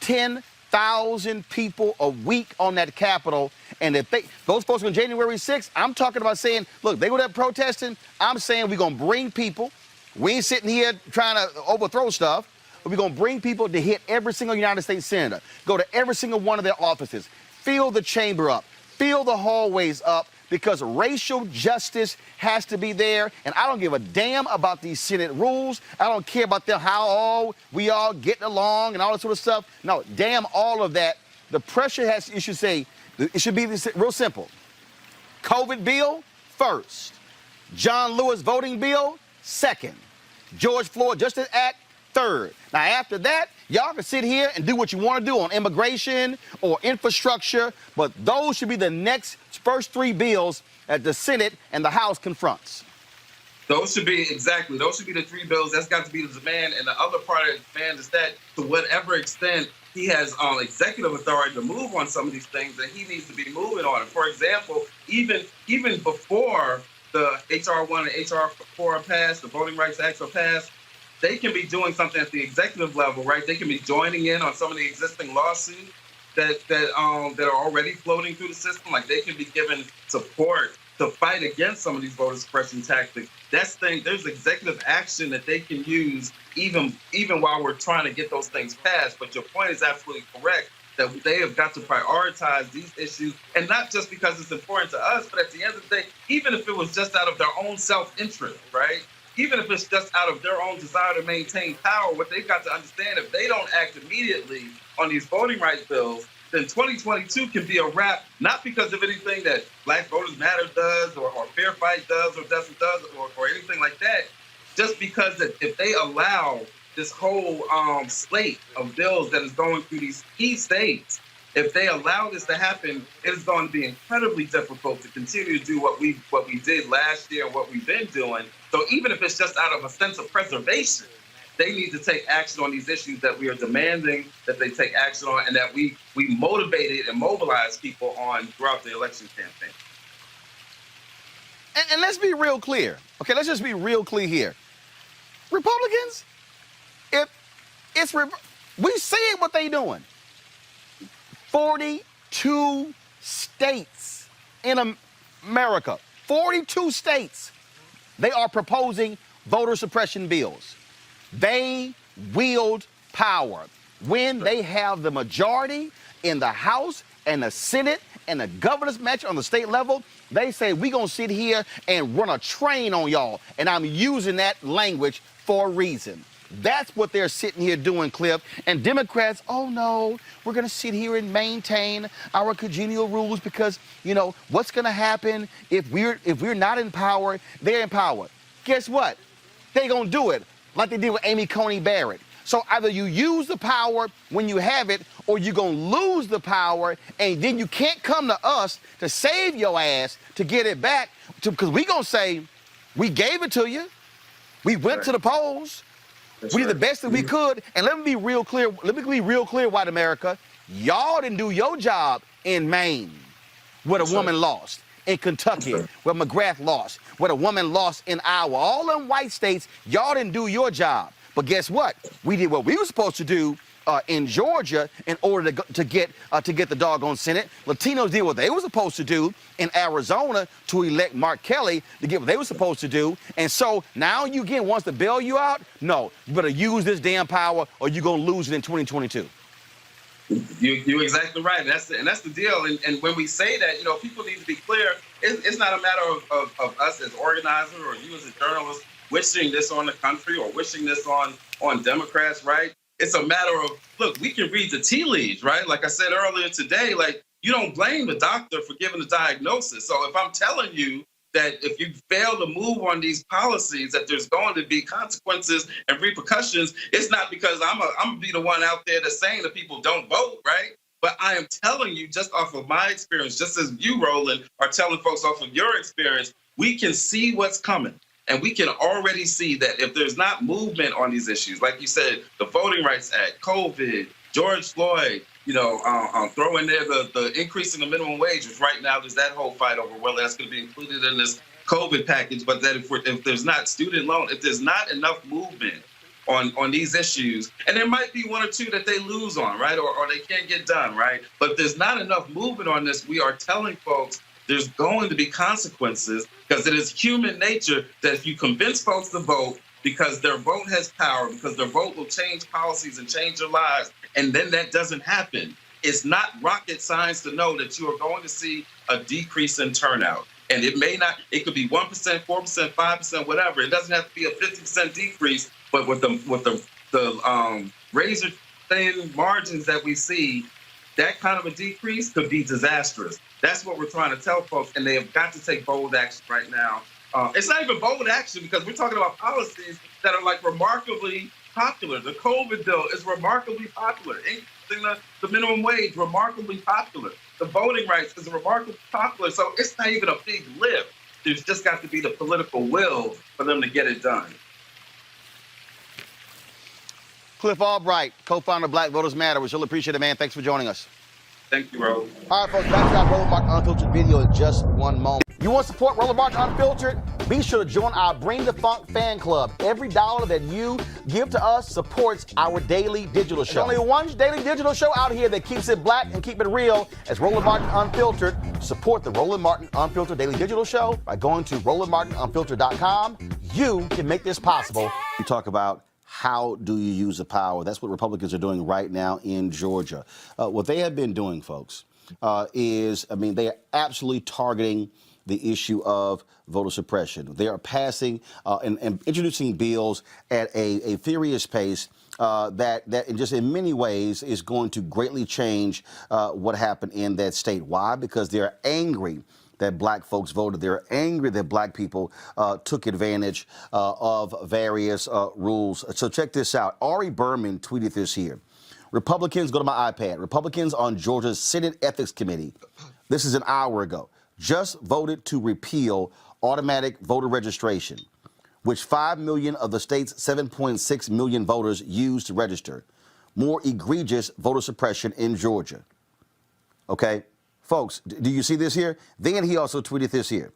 10,000 people a week on that Capitol. And if those folks on January 6th, I'm talking about saying, look, they go there protesting. I'm saying we're going to bring people. We ain't sitting here trying to overthrow stuff. But we're going to bring people to hit every single United States senator, go to every single one of their offices, fill the chamber up, fill the hallways up, because racial justice has to be there. And I don't give a damn about these Senate rules. I don't care about how we all getting along and all that sort of stuff. No, damn all of that. The pressure it should be real simple. COVID bill, first. John Lewis voting bill, second. George Floyd Justice Act, third. Now, after that, y'all can sit here and do what you want to do on immigration or infrastructure, but those should be the first three bills that the Senate and the House confronts. Those should be the three bills. That's got to be the demand. And the other part of the demand is that to whatever extent he has executive authority to move on some of these things, that he needs to be moving on. For example, even before the HR 1 and HR 4 are passed, the Voting Rights Acts are passed, they can be doing something at the executive level, right? They can be joining in on some of the existing lawsuits that are already floating through the system. Like, they can be given support to fight against some of these voter suppression tactics. There's executive action that they can use even while we're trying to get those things passed. But your point is absolutely correct, that they have got to prioritize these issues, and not just because it's important to us, but at the end of the day, even if it was just out of their own self-interest, right? Even if it's just out of their own desire to maintain power, what they've got to understand, if they don't act immediately on these voting rights bills, then 2022 can be a wrap, not because of anything that Black Voters Matter does or Fair Fight does or doesn't or anything like that, just because that if they allow this whole slate of bills that is going through these key states, if they allow this to happen, it is going to be incredibly difficult to continue to do what we did last year and what we've been doing. So even if it's just out of a sense of preservation, they need to take action on these issues that we are demanding that they take action on, and that we motivated and mobilize people on throughout the election campaign. And let's be real clear. Okay, let's just be real clear here. Republicans, we see what they doing. 42 states in America, 42 states, they are proposing voter suppression bills. They wield power. When they have the majority in the House and the Senate and the governor's match on the state level, they say, we're going to sit here and run a train on y'all. And I'm using that language for a reason. That's what they're sitting here doing, Cliff. And Democrats, oh no, we're going to sit here and maintain our congenial rules because, what's going to happen if we're not in power, they're in power. Guess what? They're going to do it like they did with Amy Coney Barrett. So either you use the power when you have it, or you're going to lose the power, and then you can't come to us to save your ass to get it back, because we're going to say, we gave it to you. We went to the polls. We did the best that we could. And let me be real clear. White America. Y'all didn't do your job in Maine, where the woman lost. In Kentucky, where McGrath lost. Where the woman lost in Iowa. All them white states, y'all didn't do your job. But guess what? We did what we were supposed to do in Georgia in order to get the doggone Senate. Latinos did what they were supposed to do in Arizona to elect Mark Kelly to get what they were supposed to do. And so now you again wants to bail you out? No, you better use this damn power or you're going to lose it in 2022. You're exactly right. That's the deal. And when we say that, people need to be clear. It's not a matter of us as organizers or you as a journalist wishing this on the country or wishing this on Democrats, right? It's a matter of, look, we can read the tea leaves, right? Like I said earlier today, like, you don't blame the doctor for giving the diagnosis. So if I'm telling you that if you fail to move on these policies, that there's going to be consequences and repercussions, it's not because I'm gonna be the one out there that's saying that people don't vote, right? But I am telling you, just off of my experience, just as you, Roland, are telling folks off of your experience, we can see what's coming. And we can already see that if there's not movement on these issues, like you said, the Voting Rights Act, COVID, George Floyd, throw in there the increase in the minimum wage, which right now there's that whole fight over whether that's going to be included in this COVID package. But that if there's not student loan, if there's not enough movement on these issues, and there might be one or two that they lose on, right, or they can't get done, right? But if there's not enough movement on this, we are telling folks there's going to be consequences, because it is human nature that if you convince folks to vote because their vote has power, because their vote will change policies and change their lives, and then that doesn't happen, it's not rocket science to know that you are going to see a decrease in turnout. And it could be 1%, 4%, 5%, whatever. It doesn't have to be a 50% decrease, but with the razor thin margins that we see, that kind of a decrease could be disastrous. That's what we're trying to tell folks, and they have got to take bold action right now. It's not even bold action because we're talking about policies that are like remarkably popular. The COVID bill is remarkably popular. Increasing the minimum wage, remarkably popular. The voting rights is remarkably popular. So it's not even a big lift. There's just got to be the political will for them to get it done. Cliff Albright, co-founder of Black Voters Matter. We really appreciate it, man. Thanks for joining us. Thank you, Roland. All right, folks, back to our Roland Martin Unfiltered video in just one moment. You want to support Roland Martin Unfiltered? Be sure to join our Bring the Funk fan club. Every dollar that you give to us supports our daily digital show. There's only one daily digital show out here that keeps it black and keep it real. As Roland Martin Unfiltered. Support the Roland Martin Unfiltered daily digital show by going to RolandMartinUnfiltered.com. You can make this possible. We talk about how do you use the power? That's what Republicans are doing right now in Georgia. What they have been doing, folks, they are absolutely targeting the issue of voter suppression. They are passing and introducing bills at a furious pace that in many ways is going to greatly change what happened in that state. Why? Because they're angry that black folks voted. They're angry that black people took advantage of various rules. So check this out. Ari Berman tweeted this here. Republicans, go to my iPad. Republicans on Georgia's Senate Ethics Committee, this is an hour ago, just voted to repeal automatic voter registration, which 5 million of the state's 7.6 million voters used to register. More egregious voter suppression in Georgia. Okay? Folks, do you see this here? Then he also tweeted this here.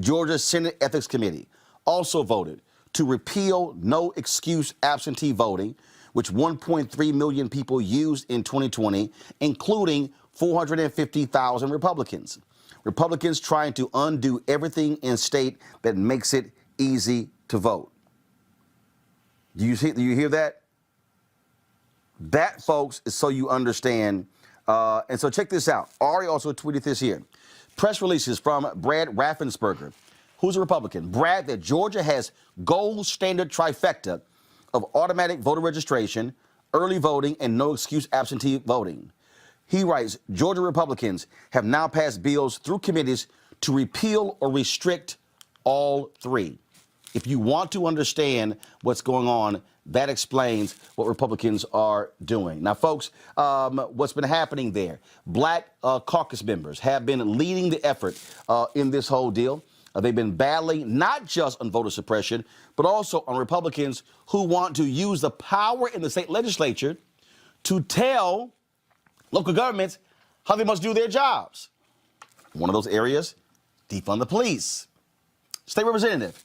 Georgia's Senate Ethics Committee also voted to repeal no excuse absentee voting, which 1.3 million people used in 2020, including 450,000 Republicans. Republicans trying to undo everything in state that makes it easy to vote. Do you hear that? That, folks, is so you understand. And so check this out. Ari also tweeted this here. Press releases from Brad Raffensperger, who's a Republican, bragged that Georgia has gold standard trifecta of automatic voter registration, early voting, and no excuse absentee voting. He writes, Georgia Republicans have now passed bills through committees to repeal or restrict all three. If you want to understand what's going on, that explains what Republicans are doing. Now, folks, what's been happening there? Black caucus members have been leading the effort in this whole deal. They've been battling not just on voter suppression, but also on Republicans who want to use the power in the state legislature to tell local governments how they must do their jobs. One of those areas, defund the police. State Representative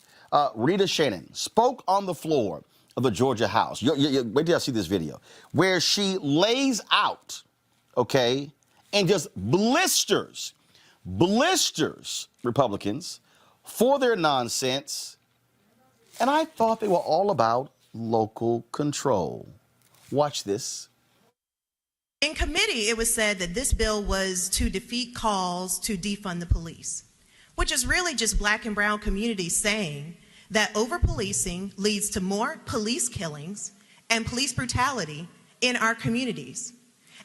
Rita Shannon spoke on the floor of the Georgia House. Wait till I see this video, where she lays out, okay, and just blisters Republicans for their nonsense. And I thought they were all about local control. Watch this. In committee, it was said that this bill was to defeat calls to defund the police, which is really just black and brown communities saying that over-policing leads to more police killings and police brutality in our communities.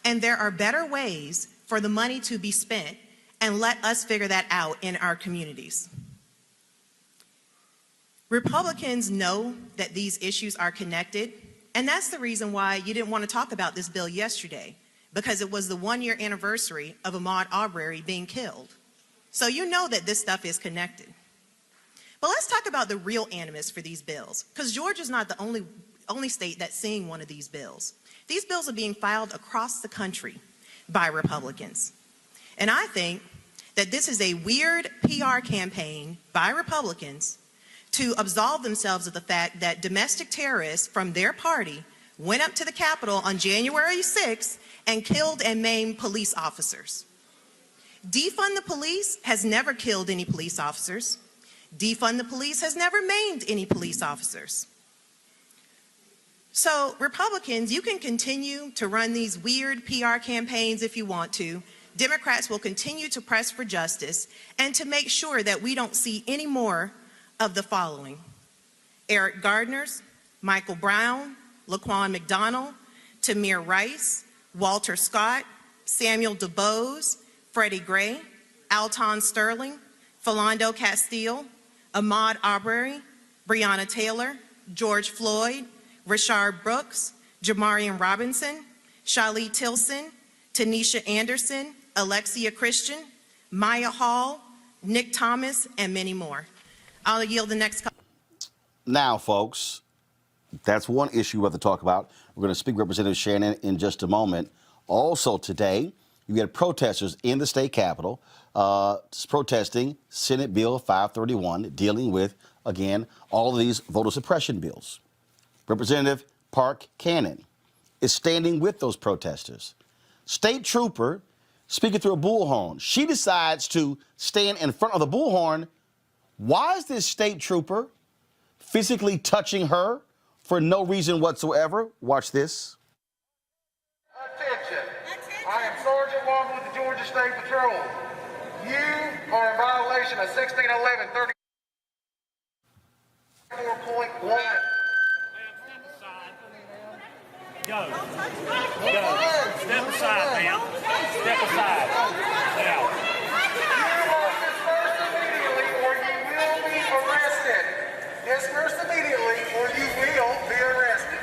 And there are better ways for the money to be spent, and let us figure that out in our communities. Republicans know that these issues are connected, and that's the reason why you didn't want to talk about this bill yesterday, because it was the one-year anniversary of Ahmaud Arbery being killed. So you know that this stuff is connected. But let's talk about the real animus for these bills, because Georgia's not the only state that's seeing one of these bills. These bills are being filed across the country by Republicans. And I think that this is a weird PR campaign by Republicans to absolve themselves of the fact that domestic terrorists from their party went up to the Capitol on January 6th and killed and maimed police officers. Defund the police has never killed any police officers. Defund the police has never maimed any police officers. So Republicans, you can continue to run these weird PR campaigns if you want to. Democrats will continue to press for justice and to make sure that we don't see any more of the following: Eric Gardner's, Michael Brown, Laquan McDonald, Tamir Rice, Walter Scott, Samuel DuBose, Freddie Gray, Alton Sterling, Philando Castile, Ahmaud Arbery, Breonna Taylor, George Floyd, Rashard Brooks, Jamarian Robinson, Shalee Tilson, Tanisha Anderson, Alexia Christian, Maya Hall, Nick Thomas, and many more. I'll yield the next. Now, folks, that's one issue we have to talk about. We're going to speak to Representative Shannon in just a moment. Also today, you had protesters in the state capitol protesting Senate Bill 531, dealing with, again, all of these voter suppression bills. Representative Park Cannon is standing with those protesters. State trooper speaking through a bullhorn. She decides to stand in front of the bullhorn. Why is this state trooper physically touching her for no reason whatsoever? Watch this. Attention. I am Sergeant Walker with the Georgia State Patrol. You are in violation of 1611 34.1. Go. Step aside, ma'am. Step aside. Now. You are dispersed immediately or you will be arrested. Disperse immediately or you will be arrested.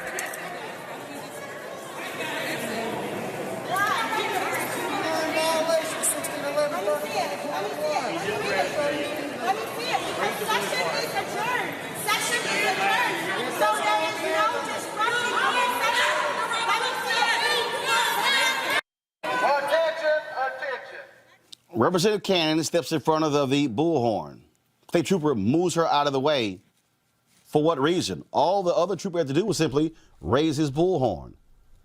Representative Cannon steps in front of the bullhorn. State trooper moves her out of the way. For what reason? All the other trooper had to do was simply raise his bullhorn.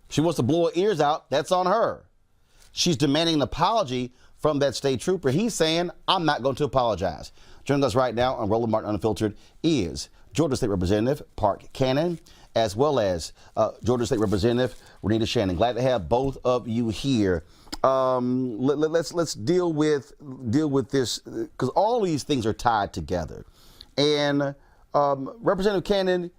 She wants to blow her ears out. That's on her. She's demanding an apology from that state trooper. He's saying, I'm not going to apologize. Joining us right now on Roland Martin Unfiltered is Georgia State Representative Park Cannon, as well as Georgia State Representative Renita Shannon. Glad to have both of you here. Let's deal with this, because all these things are tied together. And Representative Cannon,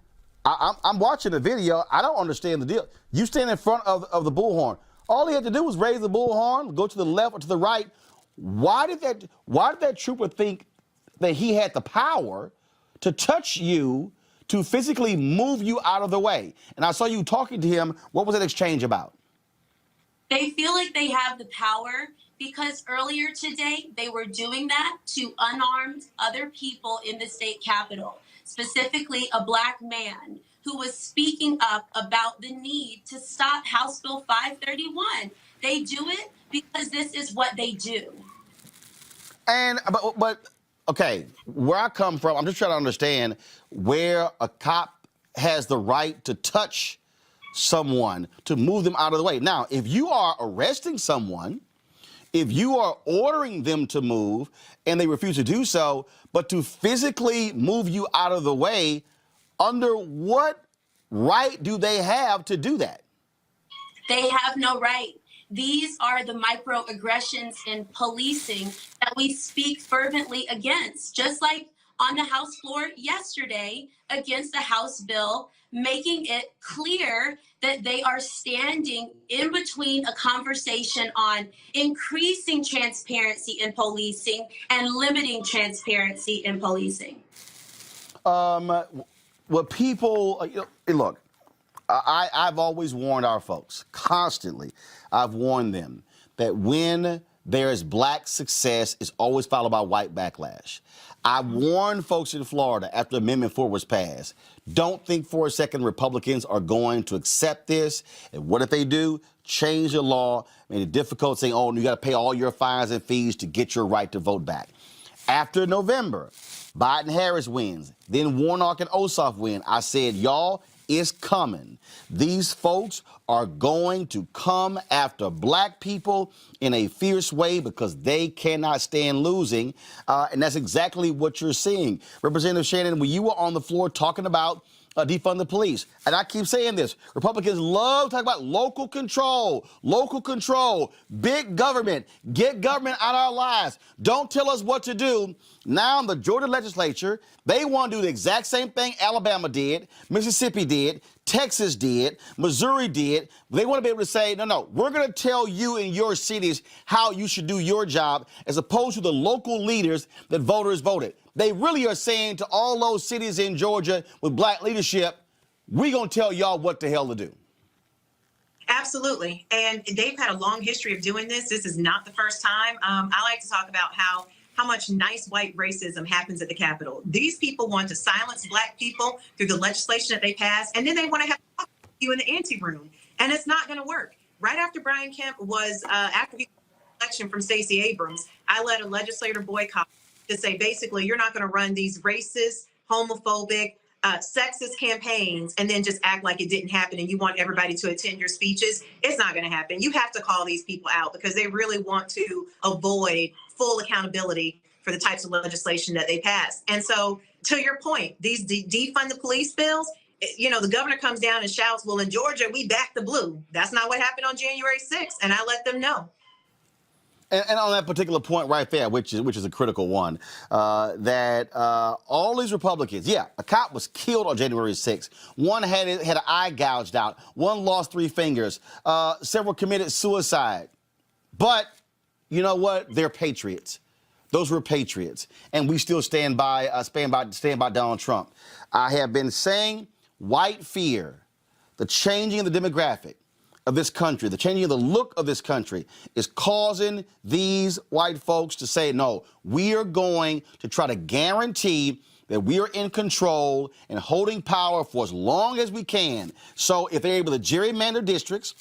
I'm watching the video. I don't understand the deal. You stand in front of the bullhorn. All he had to do was raise the bullhorn, go to the left or to the right. Why did that trooper think that he had the power to touch you, to physically move you out of the way? And I saw you talking to him. What was that exchange about? They feel like they have the power because earlier today they were doing that to unarmed other people in the state capitol, specifically a Black man who was speaking up about the need to stop House Bill 531. They do it because this is what they do. And but okay, where I come from, I'm just trying to understand where a cop has the right to touch someone, to move them out of the way. Now, if you are arresting someone, if you are ordering them to move and they refuse to do so, but to physically move you out of the way, under what right do they have to do that? They have no right. these are the microaggressions in policing that we speak fervently against, just like on the House floor yesterday against the House bill, making it clear that they are standing in between a conversation on increasing transparency in policing and limiting transparency in policing. What people, look, I've always warned our folks, constantly, I've warned them that when there is black success, it's always followed by white backlash. I warned folks in Florida after Amendment 4 was passed, don't think for a second Republicans are going to accept this. And what if they do? Change the law, make it difficult, saying, oh, you got to pay all your fines and fees to get your right to vote back. After November, Biden-Harris wins, then Warnock and Ossoff win. I said, y'all, it's coming. These folks are going to come after black people in a fierce way because they cannot stand losing. And that's exactly what you're seeing. Representative Shannon, when you were on the floor talking about defund the police, and I keep saying this, Republicans love talking about local control, big government, get government out of our lives. Don't tell us what to do. Now in the Georgia legislature, they want to do the exact same thing Alabama did, Mississippi did, Texas did, Missouri did. They want to be able to say, no, we're going to tell you in your cities how you should do your job, as opposed to the local leaders that voters voted. They really are saying to all those cities in Georgia with black leadership, we're going to tell y'all what the hell to do. Absolutely. And they've had a long history of doing this. This is not the first time. I like to talk about how much nice white racism happens at the Capitol. These people want to silence black people through the legislation that they pass, and then they want to have you in the anteroom. And it's not going to work. Right after Brian Kemp was, after he got the election from Stacey Abrams, I led a legislator boycott to say, basically, you're not going to run these racist, homophobic, sexist campaigns and then just act like it didn't happen and you want everybody to attend your speeches. It's not going to happen. You have to call these people out because they really want to avoid full accountability for the types of legislation that they pass. And so, to your point, these defund the police bills, the governor comes down and shouts, well, in Georgia, we back the blue. That's not what happened on January 6th. And I let them know. And on that particular point right there, which is a critical one, that all these Republicans, a cop was killed on January 6th. One had an eye gouged out. One lost 3 fingers. Several committed suicide. But you know what? They're patriots. Those were patriots, and we still stand by Donald Trump. I have been saying white fear, the changing of the demographic of this country, the changing of the look of this country is causing these white folks to say, no, we are going to try to guarantee that we are in control and holding power for as long as we can. So if they're able to gerrymander districts,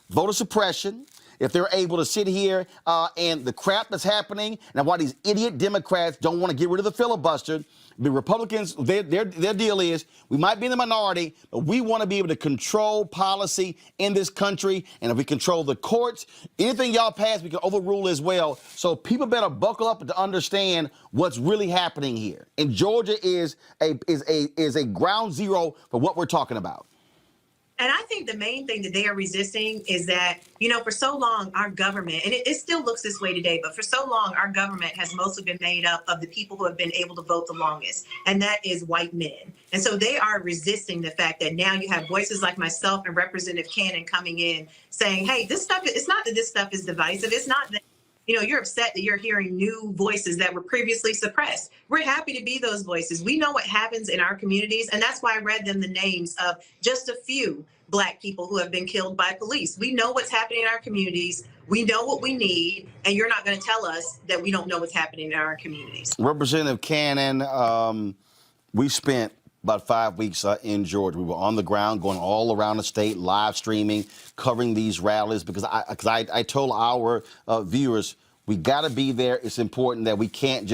voter suppression, if they're able to sit here and the crap that's happening, and why these idiot Democrats don't want to get rid of the filibuster, the Republicans, their deal is, we might be in the minority, but we want to be able to control policy in this country. And if we control the courts, anything y'all pass, we can overrule as well. So people better buckle up to understand what's really happening here. And Georgia is a ground zero for what we're talking about. And I think the main thing that they are resisting is that, for so long, our government, and it still looks this way today, but for so long, our government has mostly been made up of the people who have been able to vote the longest, and that is white men. And so they are resisting the fact that now you have voices like myself and Representative Cannon coming in saying, hey, this stuff, it's not that this stuff is divisive. It's not that, you're upset that you're hearing new voices that were previously suppressed. We're happy to be those voices. We know what happens in our communities, and that's why I read them the names of just a few Black people who have been killed by police. We know what's happening in our communities. We know what we need, and you're not going to tell us that we don't know what's happening in our communities. Representative Cannon, we spent about 5 weeks in Georgia. We were on the ground, going all around the state, live streaming, covering these rallies, because I told our viewers, we got to be there. It's important that we can't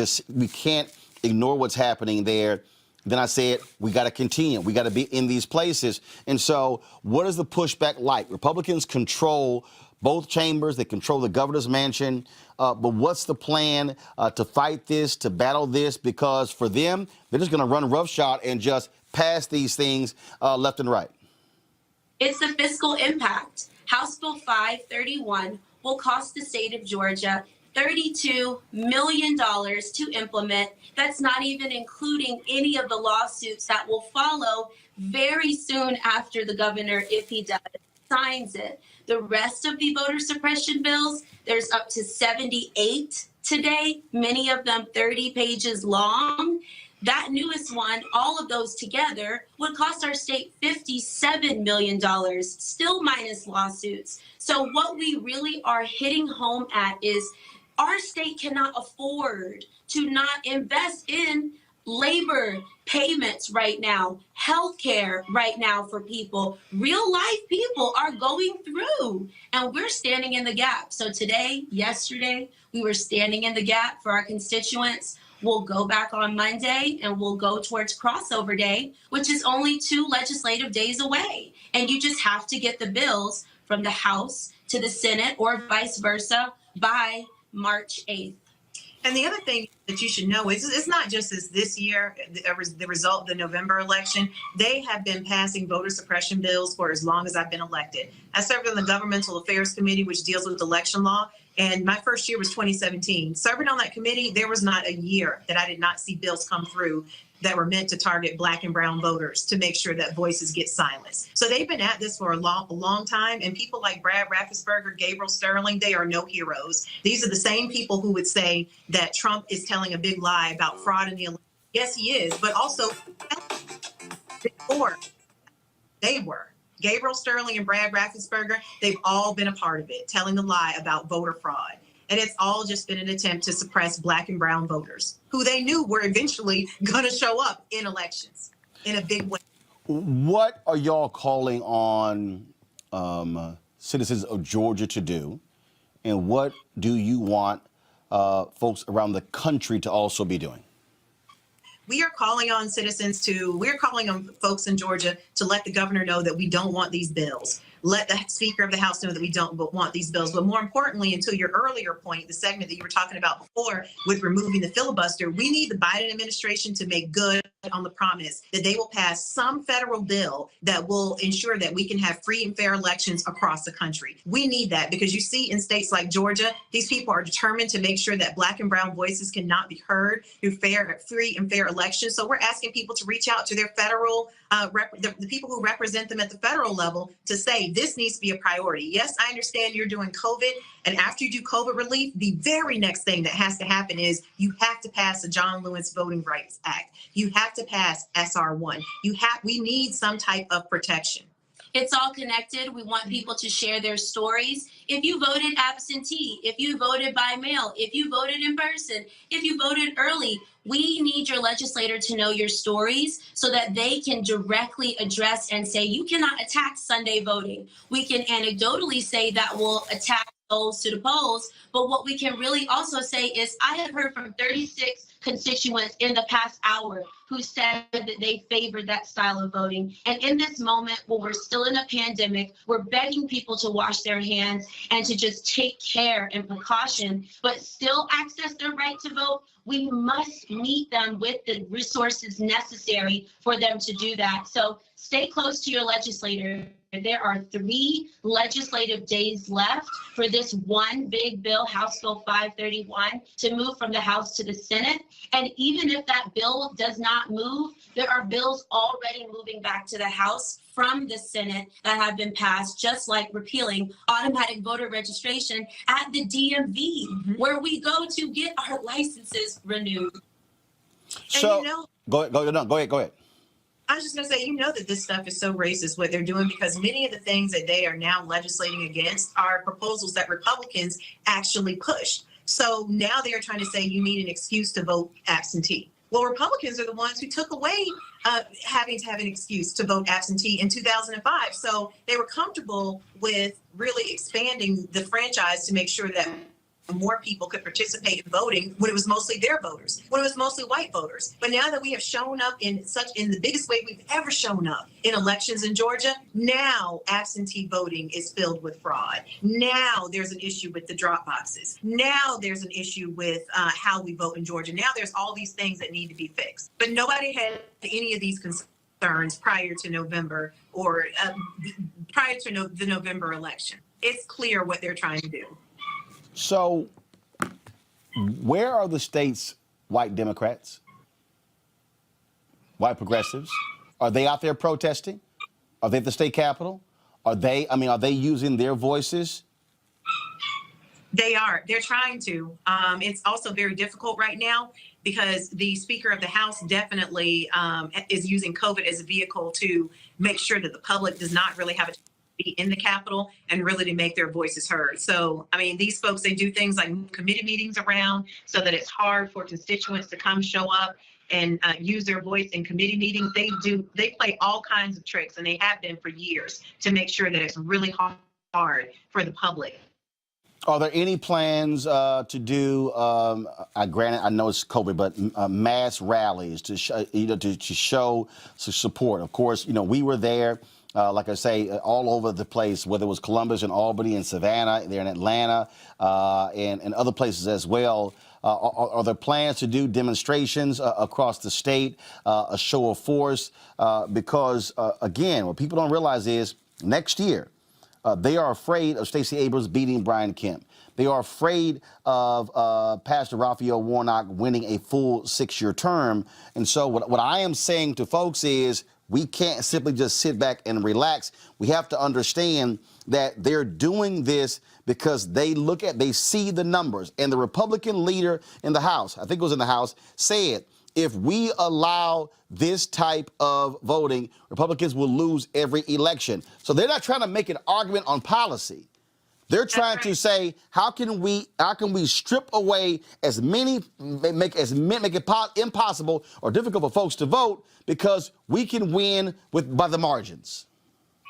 ignore what's happening there. Then I said, we got to continue. We got to be in these places. And so what is the pushback like? Republicans control both chambers. They control the governor's mansion. But what's the plan to fight this, to battle this? Because for them, they're just going to run roughshod and just pass these things left and right. It's the fiscal impact. House Bill 531 will cost the state of Georgia $32 million to implement. That's not even including any of the lawsuits that will follow very soon after the governor, if he does, signs it. The rest of the voter suppression bills, there's up to 78 today, many of them 30 pages long. That newest one, all of those together, would cost our state $57 million, still minus lawsuits. So what we really are hitting home at is our state cannot afford to not invest in labor payments right now, healthcare right now for people. Real life people are going through, and we're standing in the gap. So today, yesterday, we were standing in the gap for our constituents. We'll go back on Monday and we'll go towards crossover day, which is only 2 legislative days away. And you just have to get the bills from the House to the Senate or vice versa by March 8th. And the other thing that you should know is it's not just as this year, the result of the November election. They have been passing voter suppression bills for as long as I've been elected. I served on the Governmental Affairs Committee, which deals with election law. And my first year was 2017. Serving on that committee, there was not a year that I did not see bills come through that were meant to target Black and brown voters to make sure that voices get silenced. So they've been at this for a long time. And people like Brad Raffensperger, Gabriel Sterling, they are no heroes. These are the same people who would say that Trump is telling a big lie about fraud in the election. Yes, he is, but also before they were. Gabriel Sterling and Brad Raffensperger, they've all been a part of it, telling the lie about voter fraud. And it's all just been an attempt to suppress Black and brown voters who they knew were eventually going to show up in elections in a big way. What are y'all calling on citizens of Georgia to do? And what do you want folks around the country to also be doing? We are calling on we're calling on folks in Georgia to let the governor know that we don't want these bills. Let the Speaker of the House know that we don't want these bills. But more importantly, and to your earlier point, the segment that you were talking about before with removing the filibuster, we need the Biden administration to make good on the promise that they will pass some federal bill that will ensure that we can have free and fair elections across the country. We need that because you see in states like Georgia, these people are determined to make sure that Black and brown voices cannot be heard through free and fair elections. So we're asking people to reach out to their federal the people who represent them at the federal level to say this needs to be a priority. Yes, I understand you're doing COVID, and after you do COVID relief, the very next thing that has to happen is you have to pass the John Lewis Voting Rights Act. You have to pass SR1. We need some type of protection. It's all connected. We want people to share their stories. If you voted absentee, if you voted by mail, if you voted in person, if you voted early, we need your legislator to know your stories so that they can directly address and say, you cannot attack Sunday voting. We can anecdotally say that will attack those to the polls. But what we can really also say is I have heard from 36 constituents in the past hour who said that they favored that style of voting. And in this moment, when we're still in a pandemic, we're begging people to wash their hands and to just take care and precaution, but still access their right to vote. We must meet them with the resources necessary for them to do that. So stay close to your legislator. There are 3 legislative days left for this one big bill, House Bill 531, to move from the House to the Senate. And even if that bill does not move, there are bills already moving back to the House from the Senate that have been passed, just like repealing automatic voter registration at the DMV, where we go to get our licenses renewed. So, go ahead. I was just going to say, that this stuff is so racist, what they're doing, because many of the things that they are now legislating against are proposals that Republicans actually pushed. So now they are trying to say you need an excuse to vote absentee. Well, Republicans are the ones who took away having to have an excuse to vote absentee in 2005. So they were comfortable with really expanding the franchise to make sure that more people could participate in voting when it was mostly their voters, when it was mostly white voters. But now that we have shown up in the biggest way we've ever shown up in elections in Georgia, now absentee voting is filled with fraud. Now there's an issue with the drop boxes. Now there's an issue with how we vote in Georgia. Now there's all these things that need to be fixed. But nobody had any of these concerns prior to November or prior to the November election. It's clear what they're trying to do. So where are the state's white Democrats, white progressives? Are they out there protesting? Are they at the state capitol? Are they using their voices? They are. They're trying to. It's also very difficult right now because the Speaker of the House definitely is using COVID as a vehicle to make sure that the public does not really have a be in the Capitol and really to make their voices heard. So, I mean, these folks, they do things like move committee meetings around so that it's hard for constituents to come show up and use their voice in committee meetings. They play all kinds of tricks, and they have been for years to make sure that it's really hard for the public. Are there any plans to do, granted, I know it's COVID, but mass rallies to show support? Of course, we were there. Like I say, all over the place, whether it was Columbus and Albany and Savannah, there in Atlanta, and other places as well. Are there plans to do demonstrations across the state, a show of force? Because, again, what people don't realize is next year, they are afraid of Stacey Abrams beating Brian Kemp. They are afraid of Pastor Raphael Warnock winning a full 6-year term. And so what I am saying to folks is, we can't simply just sit back and relax. We have to understand that they're doing this because they see the numbers. And the Republican leader in the House, I think it was in the House, said, if we allow this type of voting, Republicans will lose every election. So they're not trying to make an argument on policy. They're trying to say, how can we strip away make it impossible or difficult for folks to vote because we can win by the margins.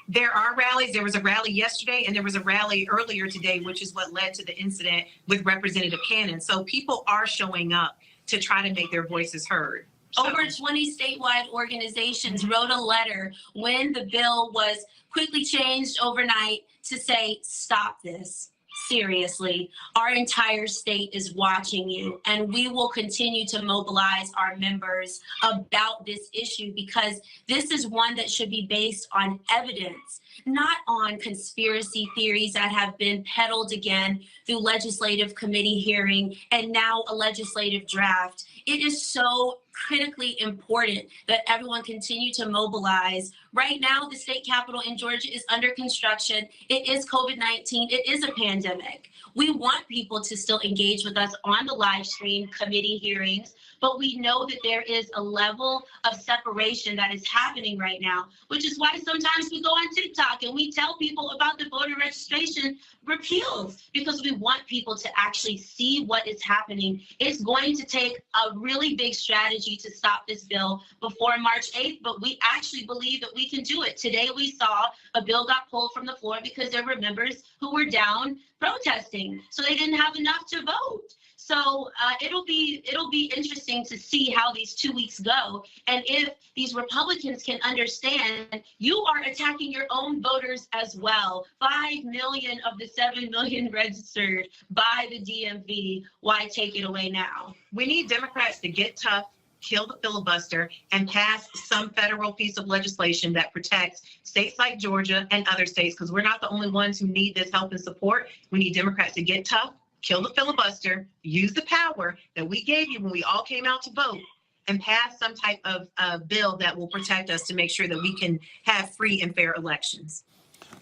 There are rallies. There was a rally yesterday and there was a rally earlier today, which is what led to the incident with Representative Cannon. So people are showing up to try to make their voices heard. Over 20 statewide organizations wrote a letter when the bill was quickly changed overnight to say, stop this. Seriously, our entire state is watching you, and we will continue to mobilize our members about this issue because this is one that should be based on evidence, not on conspiracy theories that have been peddled again through legislative committee hearing and now a legislative draft. It is so critically important that everyone continue to mobilize. Right now, the state capitol in Georgia is under construction. It is COVID-19. It is a pandemic. We want people to still engage with us on the live stream committee hearings, but we know that there is a level of separation that is happening right now, which is why sometimes we go on TikTok and we tell people about the voter registration repeals because we want people to actually see what is happening. It's going to take a really big strategy to stop this bill before March 8th, but we actually believe that we can do it. Today we saw a bill got pulled from the floor because there were members who were down protesting, so they didn't have enough to vote. So it'll be interesting to see how these 2 weeks go. And if these Republicans can understand, you are attacking your own voters as well. 5 million of the 7 million registered by the DMV. Why take it away now? We need Democrats to get tough, kill the filibuster, and pass some federal piece of legislation that protects states like Georgia and other states, because we're not the only ones who need this help and support. We need Democrats to get tough, kill the filibuster, use the power that we gave you when we all came out to vote, and pass some type of bill that will protect us to make sure that we can have free and fair elections.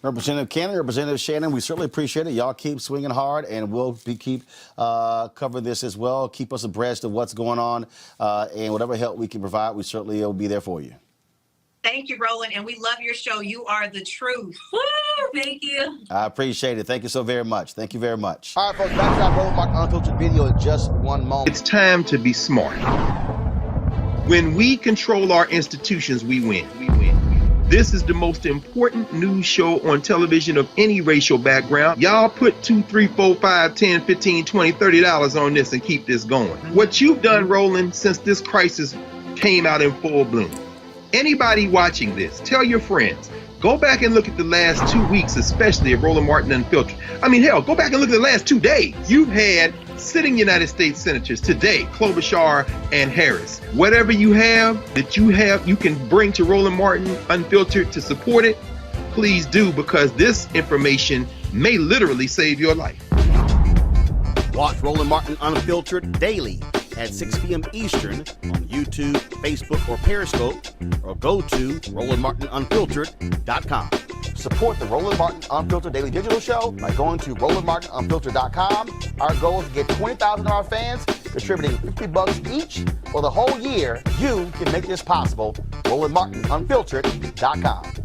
Representative Cannon, Representative Shannon, we certainly appreciate it. Y'all keep swinging hard, and we'll keep covering this as well. Keep us abreast of what's going on, and whatever help we can provide, we certainly will be there for you. Thank you, Roland, and we love your show. You are the truth. Woo! Thank you. I appreciate it. Thank you so very much. Thank you very much. All right, folks, back to our Roland Martin Unfiltered video in just one moment. It's time to be smart. When we control our institutions, we win. This is the most important news show on television of any racial background. Y'all put $2, $3, $4, $5, $10, $15, $20, $30 on this and keep this going. What you've done, Roland, since this crisis came out in full bloom. Anybody watching this, tell your friends, Go back and look at the last 2 weeks, especially of Roland Martin Unfiltered. I mean, hell, go back and look at the last 2 days. You've had sitting United States senators today, Klobuchar and Harris. Whatever you have that you can bring to Roland Martin Unfiltered to support it, please do, because this information may literally save your life. Watch Roland Martin Unfiltered daily at 6 p.m. Eastern on YouTube, Facebook, or Periscope, or go to RolandMartinUnfiltered.com. Support the Roland Martin Unfiltered Daily Digital Show by going to RolandMartinUnfiltered.com. Our goal is to get 20,000 of our fans contributing $50 each for the whole year. You can make this possible. RolandMartinUnfiltered.com.